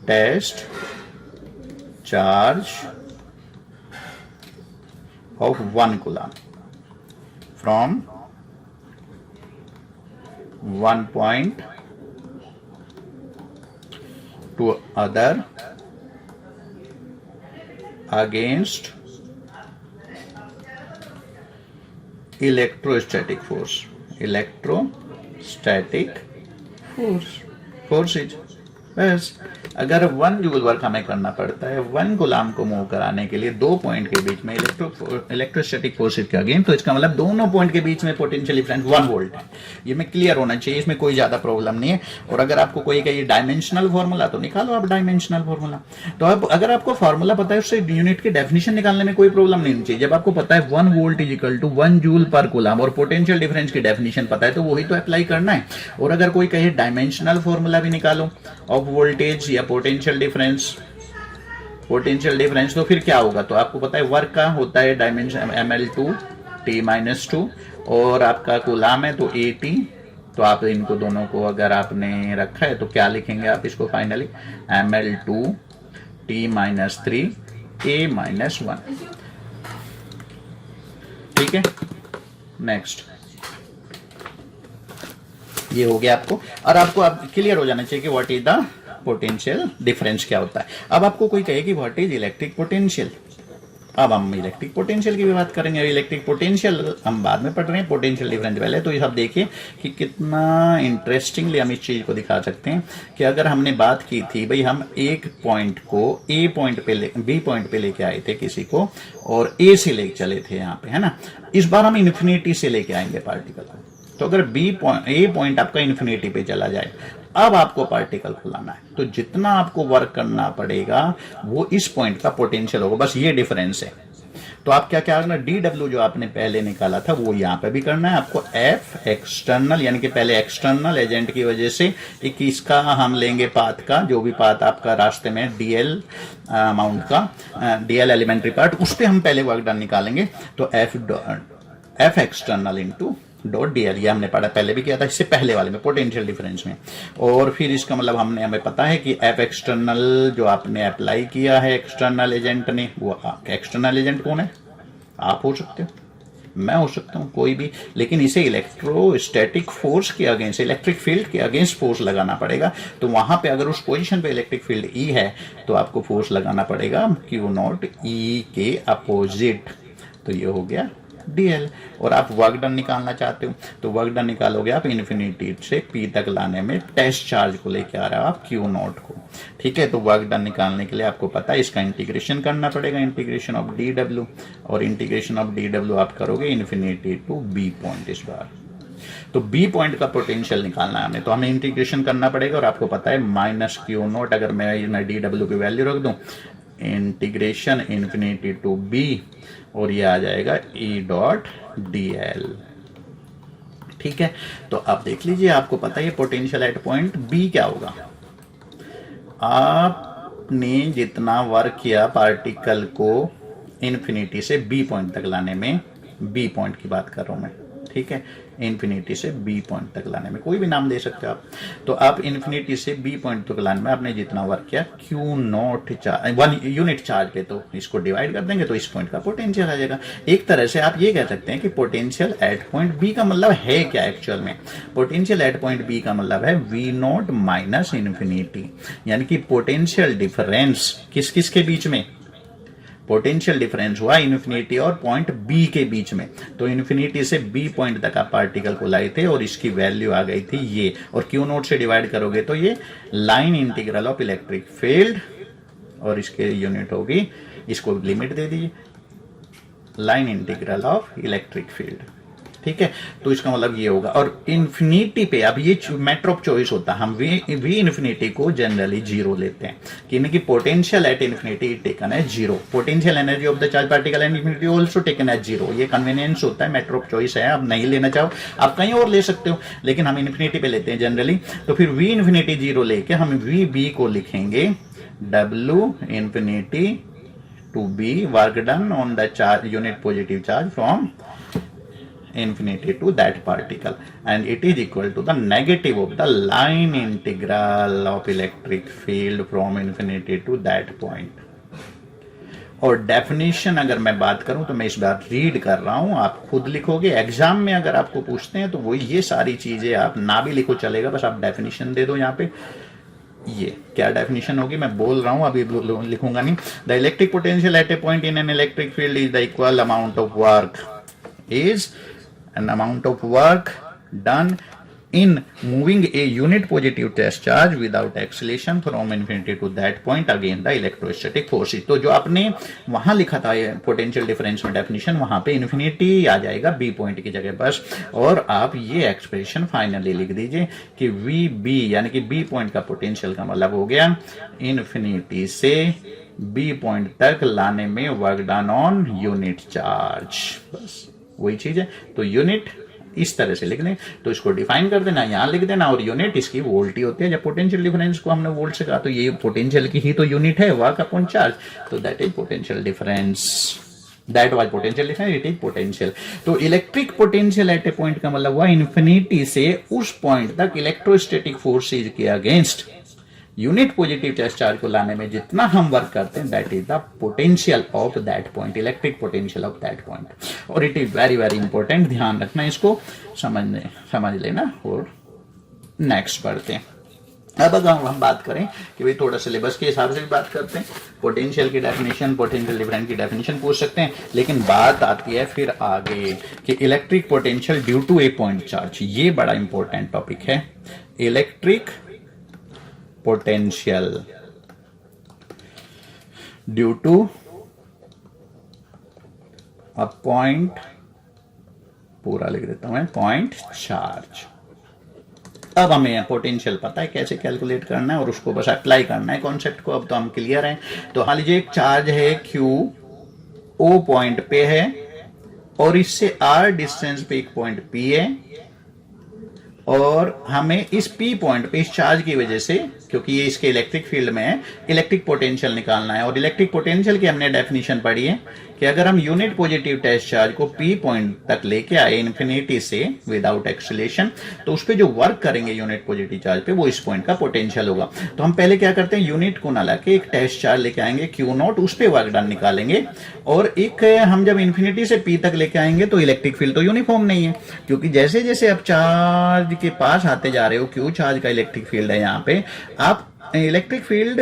test charge of 1 coulomb from 1 point to other against electrostatic force electrostatic forces. बस अगर 1 जूल वर्क हमें करना पड़ता है 1 गुलाम को मूव कराने के लिए 2 पॉइंट के बीच में इलेक्ट्रोस्टैटिक फोर्सेज का अगेन, तो इसका मतलब दोनों पॉइंट के बीच में पोटेंशियल डिफरेंस 1 वोल्ट है। ये में क्लियर होना चाहिए, इसमें कोई ज्यादा प्रॉब्लम नहीं है। और अगर आपको कोई कहिए डायमेंशनल फॉर्मूला तो निकालो आप डायमेंशनल फॉर्मूला। तो अब अगर आपको फॉर्मूला पता है उससे यूनिट की डेफिनेशन निकालने में कोई प्रॉब्लम नहीं होनी चाहिए। जब आपको पता है 1 volt is equal to 1 joule per coulomb और पोटेंशियल डिफरेंस की डेफिनेशन पता है तो वही तो अप्लाई करना है। और अगर कोई कहे डायमेंशनल फॉर्मूला भी निकालो ऑफ वोल्टेज या पोटेंशियल डिफरेंस तो फिर क्या होगा, तो आपको पता है वर्क का होता है डायमेंशन ml2 t-2 और आपका कूलाम है तो AT। तो आप इनको दोनों को अगर आपने रखा है तो क्या लिखेंगे आप इसको फाइनली ml2 t-3 a-1। ठीक है, नेक्स्ट ये हो गया आपको। और आपको अब क्लियर हो जाना चाहिए कि what is the potential difference क्या होता है। अब आपको कोई कहे कि व्हाट इज इलेक्ट्रिक पोटेंशियल, अब हम इलेक्ट्रिक पोटेंशियल की भी बात करेंगे। इलेक्ट्रिक पोटेंशियल हम बाद में पढ़ रहे हैं, पोटेंशियल डिफरेंस पहले। तो ये सब देखिए कि कितना इंटरेस्टिंगली हम इस चीज को दिखा सकते हैं कि अगर हमने बात की थी भाई हम एक पॉइंट को ए पॉइंट पे बी पॉइंट पे लेके आए थे किसी को और ए से लेके चले थे यहाँ पे, है ना। इस बार हम इन्फिनिटी से लेके आएंगे पार्टिकल को। तो अगर ए पॉइंट आपका इन्फिनिटी पे चला जाए, अब आपको पार्टिकल को लाना है तो जितना आपको वर्क करना पड़ेगा वो इस पॉइंट का पोटेंशियल होगा, बस ये डिफरेंस है। तो आप क्या क्या करना, DW जो आपने पहले निकाला था वो यहाँ पे भी करना है आपको। F एक्सटर्नल यानी कि पहले एक्सटर्नल एजेंट की वजह से एक इसका हम लेंगे पाथ का, जो भी पाथ आपका रास्ते में DL अमाउंट का DL एलिमेंट्री पार्ट, उस पर हम पहले वर्क डन निकालेंगे। तो F external into dot DL, ये हमने पढ़ा पहले भी किया था इससे पहले वाले में पोटेंशियल डिफरेंस में। और फिर इसका मतलब हमें पता है कि F एक्सटर्नल जो आपने अप्लाई किया है एक्सटर्नल एजेंट ने, वो एक्सटर्नल एजेंट कौन है, आप हो सकते हो, मैं हो सकता हूँ, कोई भी, लेकिन इसे इलेक्ट्रोस्टैटिक फोर्स के अगेंस्ट, इलेक्ट्रिक फील्ड के अगेंस्ट फोर्स लगाना पड़ेगा। तो वहां पे अगर उस पोजीशन पे इलेक्ट्रिक फील्ड E है तो आपको फोर्स लगाना पड़ेगा Q0 E के अपोजिट। तो ये हो गया DL। और आप वर्क डन निकालना चाहते हो तो वर्क डन निकालोगे आप इन्फिनिटी से P तक लाने में टेस्ट चार्ज को लेके आ रहा है आप Q0 को। ठीक है, तो वर्क डन निकालने के लिए आपको पता है इसका इंटीग्रेशन करना पड़ेगा, इंटीग्रेशन ऑफ DW, और इंटीग्रेशन ऑफ DW आप करोगे इन्फिनिटी टू B पॉइंट इस बार। तो B पॉइंट का पोटेंशियल निकालना है हमें, तो हमें इंटीग्रेशन करना पड़ेगा। और आपको पता है -Q0, अगर मैं DW की वैल्यू रख दूं, इंटीग्रेशन इन्फिनिटी टू B और ये आ जाएगा E.dl। ठीक है, तो आप देख लीजिए, आपको पता है पोटेंशियल एट पॉइंट B क्या होगा। आपने जितना वर्क किया पार्टिकल को इन्फिनिटी से B पॉइंट तक लाने में, B पॉइंट की बात कर रहा हूं मैं, ठीक है, इन्फिनिटी से B पॉइंट तक लाने में, कोई भी नाम दे सकते हो आप। तो आप इन्फिनिटी से B पॉइंट तक लाने में आपने जितना वर्क किया Q0 चार्ज 1 यूनिट चार्ज पे, तो इसको डिवाइड कर देंगे तो इस पॉइंट का पोटेंशियल आ जाएगा। एक तरह से आप ये कह सकते हैं कि पोटेंशियल एट पॉइंट B का मतलब है क्या एक्चुअल में, पोटेंशियल एट पॉइंट B का मतलब है V0 माइनस इन्फिनिटी, यानी कि पोटेंशियल डिफरेंस किस किस के बीच में, पोटेंशियल डिफरेंस हुआ इन्फिनिटी और पॉइंट B के बीच में। तो इन्फिनिटी से B पॉइंट तक आप पार्टिकल को लाए थे और इसकी वैल्यू आ गई थी ये, और Q0 से डिवाइड करोगे तो ये line integral of electric field, और इसके यूनिट होगी, इसको लिमिट दे दीजिए, line integral of electric field. ठीक है, तो इसका मतलब ये होगा। और इन्फिनिटी पे अब ये मैटर ऑफ चॉइस होता है, हम वी इन्फिनिटी को जनरली 0 लेते हैं, कि पोटेंशियल एट इन्फिनिटी टेकन है 0, potential energy of the charge particle at infinity also taken है 0। ये कन्वीनियंस होता है, मैटर ऑफ चॉइस है, आप नहीं लेना चाहो आप कहीं और ले सकते हो, लेकिन हम इन्फिनिटी पे लेते हैं जनरली। तो फिर वी इन्फिनिटी 0 लेके हम वी बी को लिखेंगे W infinity to B work done on the charge unit positive charge from infinity to that particle, and it is equal to the negative of the line integral of electric field from infinity to that point। और डेफिनेशन अगर मैं बात करूं तो मैं इस बार रीड कर रहा हूं, आप खुद लिखोगे। एग्जाम में अगर आपको पूछते हैं तो वो ये सारी चीजें आप ना भी लिखो चलेगा, बस आप डेफिनेशन दे दो यहाँ पे। ये क्या डेफिनेशन होगी मैं बोल रहा हूं, अभी लिखूंगा नहीं। The electric potential at a point in an electric field is the equal amount of work is an amount of work done in moving a unit positive test charge without acceleration from infinity to that point against the electrostatic force. तो जो आपने वहां लिखा था पोटेंशियल डिफरेंस में डेफिनेशन, वहां पे इन्फिनिटी आ जाएगा बी पॉइंट की जगह बस, और आप ये एक्सप्रेशन फाइनली लिख दीजिए कि वी बी यानी कि बी पॉइंट का पोटेंशियल का मतलब हो गया इन्फिनिटी से बी पॉइंट तक लाने में work done on unit charge, बस वही चीज है। तो यूनिट इस तरह से लिख दें, तो इसको डिफाइन कर देना, यहां लिख देना, और यूनिट इसकी वोल्ट ही होती है। जब पोटेंशियल डिफरेंस को हमने वोल्ट से कहा तो ये पोटेंशियल की ही तो यूनिट है, वर्क अपॉन चार्ज, तो that is potential difference, that was potential difference, it is potential. तो electric potential at a point का मतलब हुआ इन्फिनिटी से उस पॉइंट तक इलेक्ट्रोस्टैटिक फोर्सेज के against unit positive charge charge को लाने में जितना हम वर्क करते हैं, that is the potential of that point, electric potential of that point. और it is very very important, ध्यान रखना, इसको समझ लेना। और नेक्स्ट पढ़ते हैं। अब अगर हम बात करें कि भाई थोड़ा सिलेबस के हिसाब से भी बात करते हैं, पोटेंशियल की डेफिनेशन, पोटेंशियल डिफरेंस की डेफिनेशन पूछ सकते हैं, लेकिन बात आती है फिर आगे कि electric potential due to a point charge, ये बड़ा इंपॉर्टेंट टॉपिक है। Electric potential due to a point, पूरा लिख देता हूं मैं, पॉइंट चार्ज। अब हमें पोटेंशियल पता है कैसे कैलकुलेट करना है और उसको बस अप्लाई करना है कॉन्सेप्ट को, अब तो हम क्लियर हैं। तो मान लीजिए एक चार्ज है Q, O पॉइंट पे है और इससे R डिस्टेंस पे एक पॉइंट P है, और हमें इस P पॉइंट पे इस चार्ज की वजह से, क्योंकि ये इसके इलेक्ट्रिक फील्ड में है, इलेक्ट्रिक पोटेंशियल निकालना है। और इलेक्ट्रिक पोटेंशियल की हमने डेफिनेशन पढ़ी है कि अगर हम यूनिट पॉजिटिव टेस्ट चार्ज को P पॉइंट तक लेके आए इन्फिनिटी से विदाउट एक्सीलरेशन, तो उस पर जो वर्क करेंगे यूनिट पॉजिटिव चार्ज पे, वो इस पॉइंट का पोटेंशियल होगा। तो हम पहले क्या करते हैं, यूनिट को ना लाके एक टेस्ट चार्ज लेके आएंगे Q0, उस पर वर्क डन निकालेंगे। और एक हम जब इन्फिनिटी से P तक लेके आएंगे तो इलेक्ट्रिक फील्ड तो यूनिफॉर्म नहीं है, क्योंकि जैसे जैसे आप चार्ज के पास आते जा रहे हो, Q चार्ज का इलेक्ट्रिक फील्ड है, यहाँ पे आप इलेक्ट्रिक फील्ड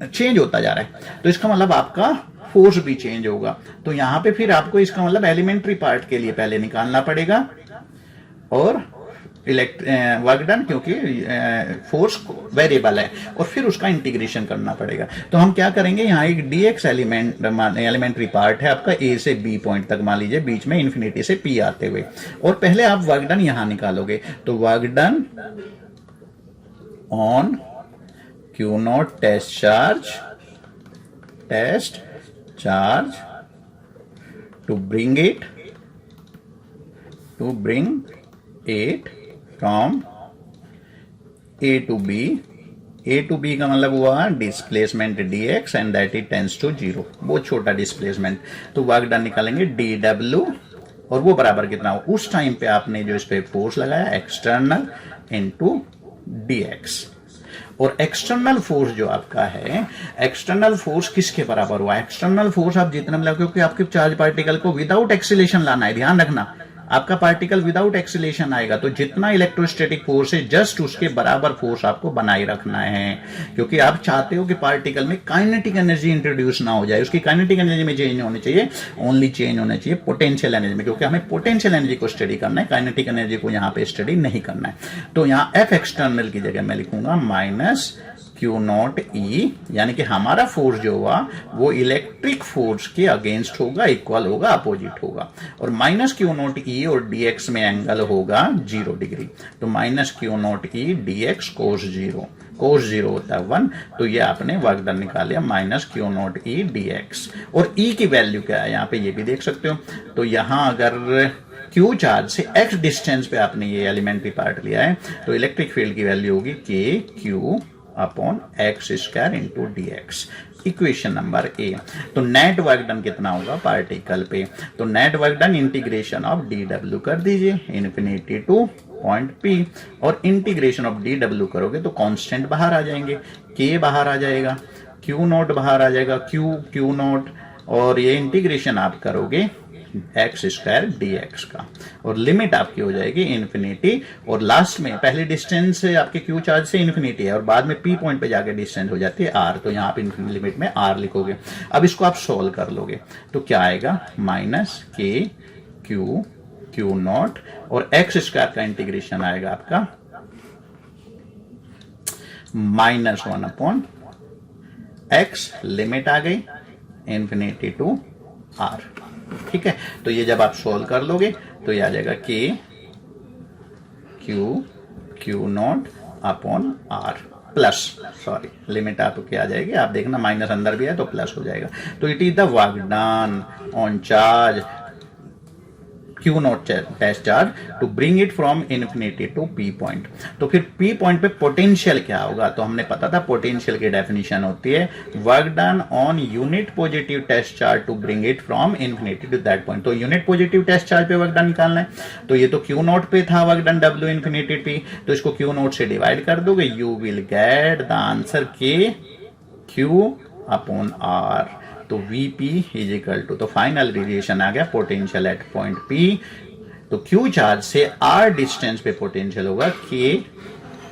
चेंज होता जा रहा है, तो इसका मतलब आपका फोर्स भी चेंज होगा। तो यहां पे फिर आपको इसका मतलब एलिमेंट्री पार्ट के लिए पहले निकालना पड़ेगा और वर्क डन, क्योंकि फोर्स वेरिएबल है, और फिर उसका इंटीग्रेशन करना पड़ेगा। तो हम क्या करेंगे, यहाँ एक dx एलिमेंट्री पार्ट है आपका A से B पॉइंट तक, मान लीजिए बीच में इन्फिनिटी से P आते हुए, और पहले आप वर्क डन यहां निकालोगे। तो work done on Q0 test charge to bring it from A to B। A to B का मतलब हुआ displacement dx and that it tends to 0, बहुत छोटा डिस्प्लेसमेंट। तो वर्क डन निकालेंगे dw, और वो बराबर कितना हो, उस टाइम पे आपने जो इस पे फोर्स लगाया एक्सटर्नल इनटू dx। और एक्सटर्नल फोर्स जो आपका है, एक्सटर्नल फोर्स किसके बराबर हुआ, एक्सटर्नल फोर्स आप जितना मिला, क्योंकि आपके चार्ज पार्टिकल को विदाउट एक्सीलरेशन लाना है, ध्यान रखना, आपका पार्टिकल विदाउट एक्सीलरेशन आएगा, तो जितना इलेक्ट्रोस्टैटिक फोर्स है जस्ट उसके बराबर फोर्स आपको बनाए रखना है, क्योंकि आप चाहते हो कि पार्टिकल में काइनेटिक एनर्जी इंट्रोड्यूस ना हो जाए, उसकी काइनेटिक एनर्जी में चेंज होनी चाहिए, ओनली चेंज होना चाहिए पोटेंशियल एनर्जी में, क्योंकि हमें पोटेंशियल एनर्जी को स्टडी करना है, काइनेटिक एनर्जी को यहाँ पे स्टडी नहीं करना है। तो यहाँ एफ एक्सटर्नल की जगह मैं लिखूंगा माइनस Q0 E, यानी कि हमारा फोर्स जो हुआ वो इलेक्ट्रिक फोर्स के अगेंस्ट होगा, इक्वल होगा, अपोजिट होगा, और माइनस Q0 E और dx में एंगल होगा 0 डिग्री। तो माइनस Q0 E dx कोस 0 होता है 1, तो ये आपने वर्क डन निकाल माइनस Q0 E dx। और E की वैल्यू क्या है यहाँ पे, ये भी देख सकते हो। तो यहां अगर Q चार्ज से x डिस्टेंस पे आपने ये एलिमेंट्री पार्ट लिया है, तो इलेक्ट्रिक फील्ड की वैल्यू होगी KQ upon x square into dx, equation number A. तो नेट वर्क डन कितना होगा पार्टिकल पे, तो net work done integration of dw कर दीजिए इन्फिनिटी टू पॉइंट P, और इंटीग्रेशन ऑफ dw करोगे तो कांस्टेंट बाहर आ जाएंगे, K बाहर आ जाएगा, Q0 बाहर आ जाएगा, Q0, और ये इंटीग्रेशन आप करोगे एक्स स्क्वायर dx का, और लिमिट आपकी हो जाएगी इन्फिनिटी, और लास्ट में पहले डिस्टेंस आपके Q चार्ज से इन्फिनिटी है और बाद में P पॉइंट पे जाके डिस्टेंस हो जाती है R, तो यहाँ पे इन्फिनिटी लिमिट में R लिखोगे। अब इसको आप सोल्व कर लोगे तो क्या आएगा, माइनस KQ क्यू नॉट, और एक्स स्क्वायर का इंटीग्रेशन आएगा आपका -1 अपॉन एक्स, लिमिट आ गई इंफिनिटी टू आर। ठीक है, तो ये जब आप सोल्व कर लोगे तो ये आ जाएगा K Q not upon R plus, sorry limit आपके आ जाएगी, आप देखना माइनस अंदर भी है तो प्लस हो जाएगा। तो it is the work done on charge Q not test charge to bring it from infinity to P point. तो फिर पी पॉइंट पे पोटेंशियल क्या होगा, तो हमने पता था पोटेंशियल की डेफिनेशन होती है work done on unit positive test charge to bring it from infinity to that point. तो यूनिट पॉजिटिव टेस्ट चार्ज पे वर्क डन निकालना है, तो ये तो क्यू नॉट पे था work done W infinity T, तो इसको क्यू नॉट से डिवाइड कर दोगे, you will get the answer K Q upon R. तो Vp इज इक्वल टू, तो फाइनल रिलेशन आ गया पोटेंशियल एट पॉइंट P, तो Q चार्ज से R डिस्टेंस पे पोटेंशियल होगा K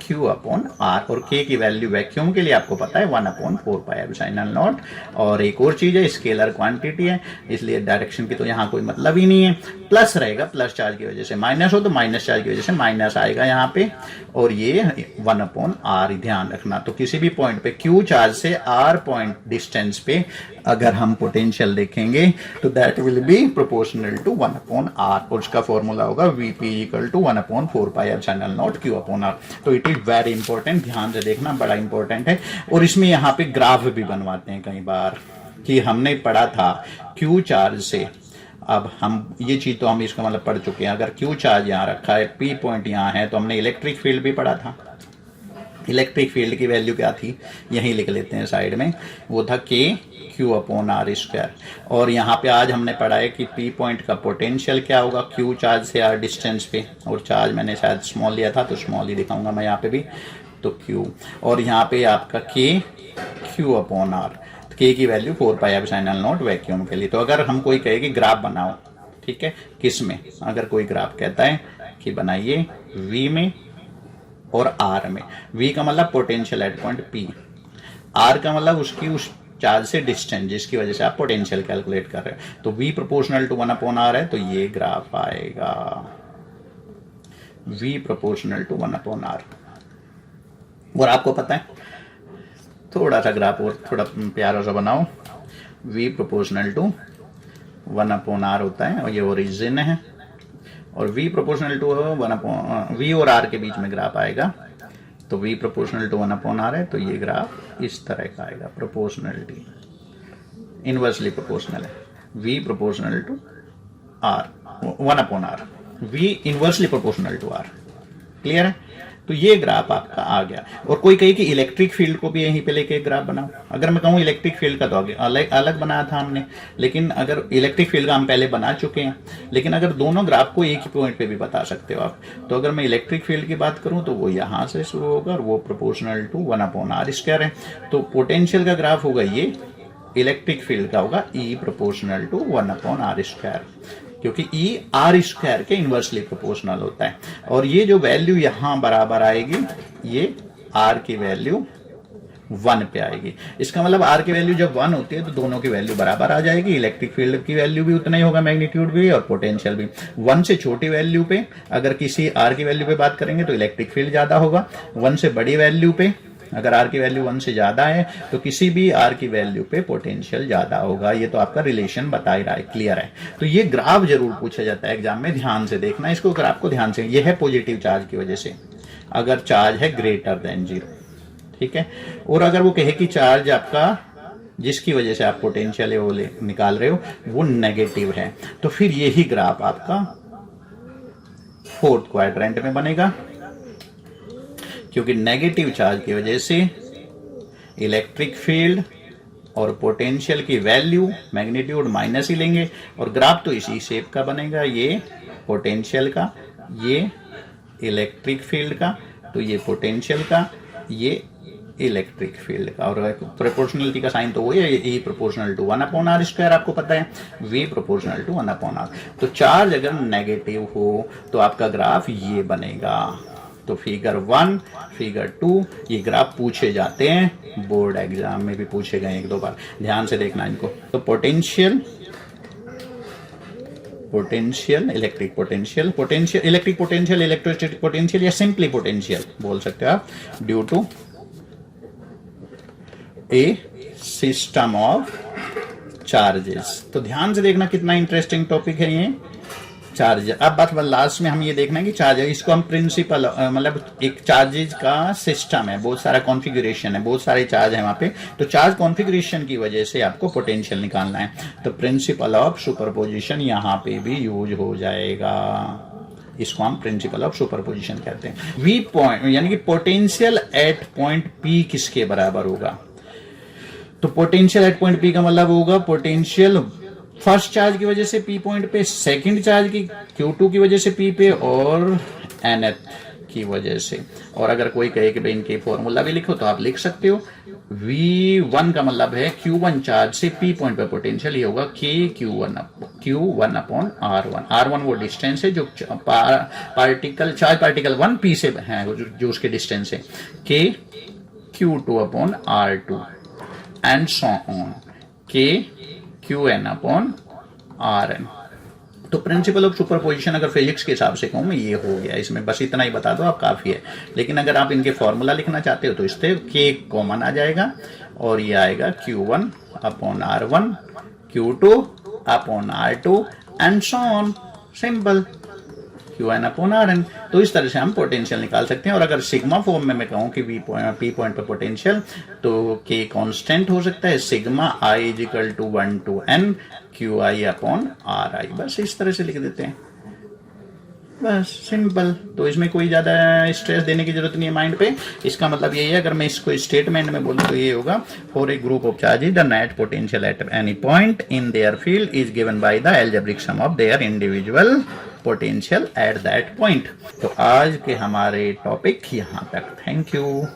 Q अपॉन R, और K की वैल्यू वैक्यूम के लिए आपको पता है 1/4πε0। और एक और चीज है, स्केलर क्वांटिटी है, इसलिए डायरेक्शन की तो यहाँ कोई मतलब ही नहीं है, प्लस रहेगा, प्लस चार्ज की वजह से, माइनस हो तो माइनस चार्ज की वजह से माइनस आएगा यहाँ पे, और ये 1/r ध्यान रखना। तो किसी भी पॉइंट पे Q चार्ज से R पॉइंट डिस्टेंस पे अगर हम पोटेंशियल देखेंगे तो that will be proportional to 1/r, और उसका फॉर्मूला होगा Vp equal to 1/4πε0 Q upon R। तो इट इज वेरी इंपॉर्टेंट, ध्यान से देखना, बड़ा इंपॉर्टेंट है। और इसमें यहाँ पे ग्राफ भी बनवाते हैं कई बार, कि हमने पढ़ा था Q चार्ज से, अब हम ये चीज तो हम इसका मतलब पढ़ चुके हैं, अगर Q चार्ज यहाँ रखा है, P पॉइंट यहाँ है, तो हमने इलेक्ट्रिक फील्ड भी पढ़ा था। इलेक्ट्रिक फील्ड की वैल्यू क्या थी, यहीं लिख लेते हैं साइड में, वो था के क्यू अपॉन आर स्क्वायर। और यहाँ पे आज हमने पढ़ा है कि पी पॉइंट का पोटेंशियल क्या होगा क्यू चार्ज से आर डिस्टेंस पे, और चार्ज मैंने शायद स्मॉल लिया था तो स्मॉल ही दिखाऊंगा मैं यहाँ पे भी, तो क्यू, और यहाँ पे आपका के क्यू अपॉन आर, के की वैल्यू 4πε0 वैक्यूम के लिए। तो अगर हम कोई कहे कि ग्राफ बनाओ, ठीक है, किस में, अगर कोई ग्राफ कहता है कि बनाइए वी में और आर में, वी का मतलब potential at point P, R का मतलब उसकी उस चार्ज से डिस्टेंस जिसकी वजह से आप पोटेंशियल कैलकुलेट कर रहे हो, तो v प्रोपोर्शनल टू 1/r है, तो ये ग्राफ आएगा v प्रोपोर्शनल टू 1/r। और आपको पता है, थोड़ा सा ग्राफ और थोड़ा प्यारा सा बनाओ, v प्रोपोर्शनल टू 1/r होता है, और ये ओरिजिन है, और v प्रोपोर्शनल टू v और r के बीच में ग्राफ आएगा, तो v प्रोपोर्शनल टू 1/r है, तो ये ग्राफ इस तरह का आएगा, प्रोपोर्शनलिटी इनवर्सली प्रोपोर्शनल है, v proportional to r 1/r, v inversely proportional to r, clear है। तो ये ग्राफ आपका आ गया। और कोई कहे कि इलेक्ट्रिक फील्ड को भी यहीं पे लेके ग्राफ बनाओ, अगर मैं कहूँ इलेक्ट्रिक फील्ड का तो आगे अलग अलग बनाया था हमने, लेकिन अगर इलेक्ट्रिक फील्ड का हम पहले बना चुके हैं, लेकिन अगर दोनों ग्राफ को एक ही पॉइंट पे भी बता सकते हो आप, तो अगर मैं इलेक्ट्रिक फील्ड की बात करूं तो वो यहाँ से शुरू होगा और वो प्रोपोर्शनल टू 1/r स्क्वायर है। तो पोटेंशियल का ग्राफ होगा ये, इलेक्ट्रिक फील्ड का होगा E proportional to 1/r square, क्योंकि E R स्क्वायर के इनवर्सली प्रोपोर्शनल होता है। और ये जो वैल्यू यहां बराबर आएगी, ये R की वैल्यू 1 पे आएगी। इसका मतलब R की वैल्यू जब 1 होती है तो दोनों की वैल्यू बराबर आ जाएगी, इलेक्ट्रिक फील्ड की वैल्यू भी उतना ही होगा, मैग्नीट्यूड भी और पोटेंशियल भी। 1 से छोटी वैल्यू पे अगर किसी R की वैल्यू पे बात करेंगे तो इलेक्ट्रिक फील्ड ज्यादा होगा, 1 से बड़ी वैल्यू पे अगर R की वैल्यू 1 से ज्यादा है तो किसी भी R की वैल्यू पे पोटेंशियल ज्यादा होगा। ये तो आपका रिलेशन बता ही रहा है, क्लियर है। तो ये ग्राफ जरूर पूछा जाता है एग्जाम में, ध्यान से देखना इसको, ग्राफ को ध्यान से। ये है पॉजिटिव चार्ज की वजह से, अगर चार्ज है ग्रेटर देन 0, ठीक है। और अगर वो कहे कि चार्ज आपका जिसकी वजह से आप पोटेंशियल वो निकाल रहे हो वो नेगेटिव है, तो फिर यही ग्राफ आपका फोर्थ क्वाड्रेंट में बनेगा, क्योंकि नेगेटिव चार्ज की वजह से इलेक्ट्रिक फील्ड और पोटेंशियल की वैल्यू मैग्नीट्यूड माइनस ही लेंगे, और ग्राफ तो इसी शेप का बनेगा, ये पोटेंशियल का, ये इलेक्ट्रिक फील्ड का, तो ये पोटेंशियल का, ये इलेक्ट्रिक फील्ड का। और प्रोपोर्शनलिटी का साइन तो वही है, E proportional to 1/r square, आपको पता है V प्रोपोर्शनल टू 1/r। तो चार्ज अगर नेगेटिव हो तो आपका ग्राफ ये बनेगा। तो फिगर 1, फिगर 2 ये ग्राफ पूछे जाते हैं, बोर्ड एग्जाम में भी पूछे गए 1-2 बार, ध्यान से देखना इनको। तो potential potential, electric potential, potential electric potential, electrostatic potential या सिंपली पोटेंशियल बोल सकते हो आप, due to a system of charges. तो ध्यान से देखना कितना इंटरेस्टिंग टॉपिक है ये चार्ज। अब बात लास्ट में हम ये देखना है कि चार्ज, इसको हम प्रिंसिपल मतलब एक चार्जेज का सिस्टम है, बहुत सारा कॉन्फ़िगरेशन है, बहुत सारे चार्ज है वहां पे, तो चार्ज कॉन्फ़िगरेशन की वजह से आपको पोटेंशियल निकालना है। तो प्रिंसिपल ऑफ सुपरपोजिशन यहां पे भी यूज हो जाएगा, इसको हम प्रिंसिपल ऑफ सुपरपोजिशन कहते हैं। वी पॉइंट यानी कि पोटेंशियल एट पॉइंट पी किसके बराबर होगा? तो पोटेंशियल एट पॉइंट पी का मतलब होगा पोटेंशियल फर्स्ट चार्ज की वजह से पी पॉइंट पे, सेकंड चार्ज की Q2 की वजह से पी पे, और nth की वजह से। और अगर कोई कहे कि भाई इनके फॉर्मूला भी लिखो तो आप लिख सकते हो। V1 का मतलब है Q1 चार्ज से P पॉइंट पे पोटेंशियल, ये होगा Q1 अपॉन R1। R1 वो डिस्टेंस है जो पार्टिकल चार्ज पार्टिकल 1 P से है, जो उसके डिस्टेंस है, Q2 upon R2 and so on, Qn upon Rn। तो प्रिंसिपल ऑफ सुपरपोजिशन अगर फिजिक्स के हिसाब से कहूं मैं, ये हो गया। इसमें बस इतना ही बता दो आप, काफी है। लेकिन अगर आप इनके फॉर्मूला लिखना चाहते हो तो इससे K कॉमन आ जाएगा और ये आएगा Q1 upon R1, Q2 upon R2 and so on, simple, Qn upon Rn। तो इस तरह से हम पोटेंशियल निकाल सकते हैं। और अगर सिग्मा फॉर्म में मैं कहूं कि पी पॉइंट पर पोटेंशियल, तो K कांस्टेंट हो सकता है, sigma I is equal to 1 to n Qi upon Ri। बस इस तरह से लिख देते हैं, बस सिंपल। तो इसमें कोई ज्यादा स्ट्रेस देने की जरूरत नहीं है माइंड पे। इसका मतलब यही है, अगर मैं इसको स्टेटमेंट में बोलूं तो ये होगा, for a group of charges the net potential at any point in their field is given by the algebraic sum of their individual potential at that point. तो आज के हमारे टॉपिक यहाँ तक। Thank you.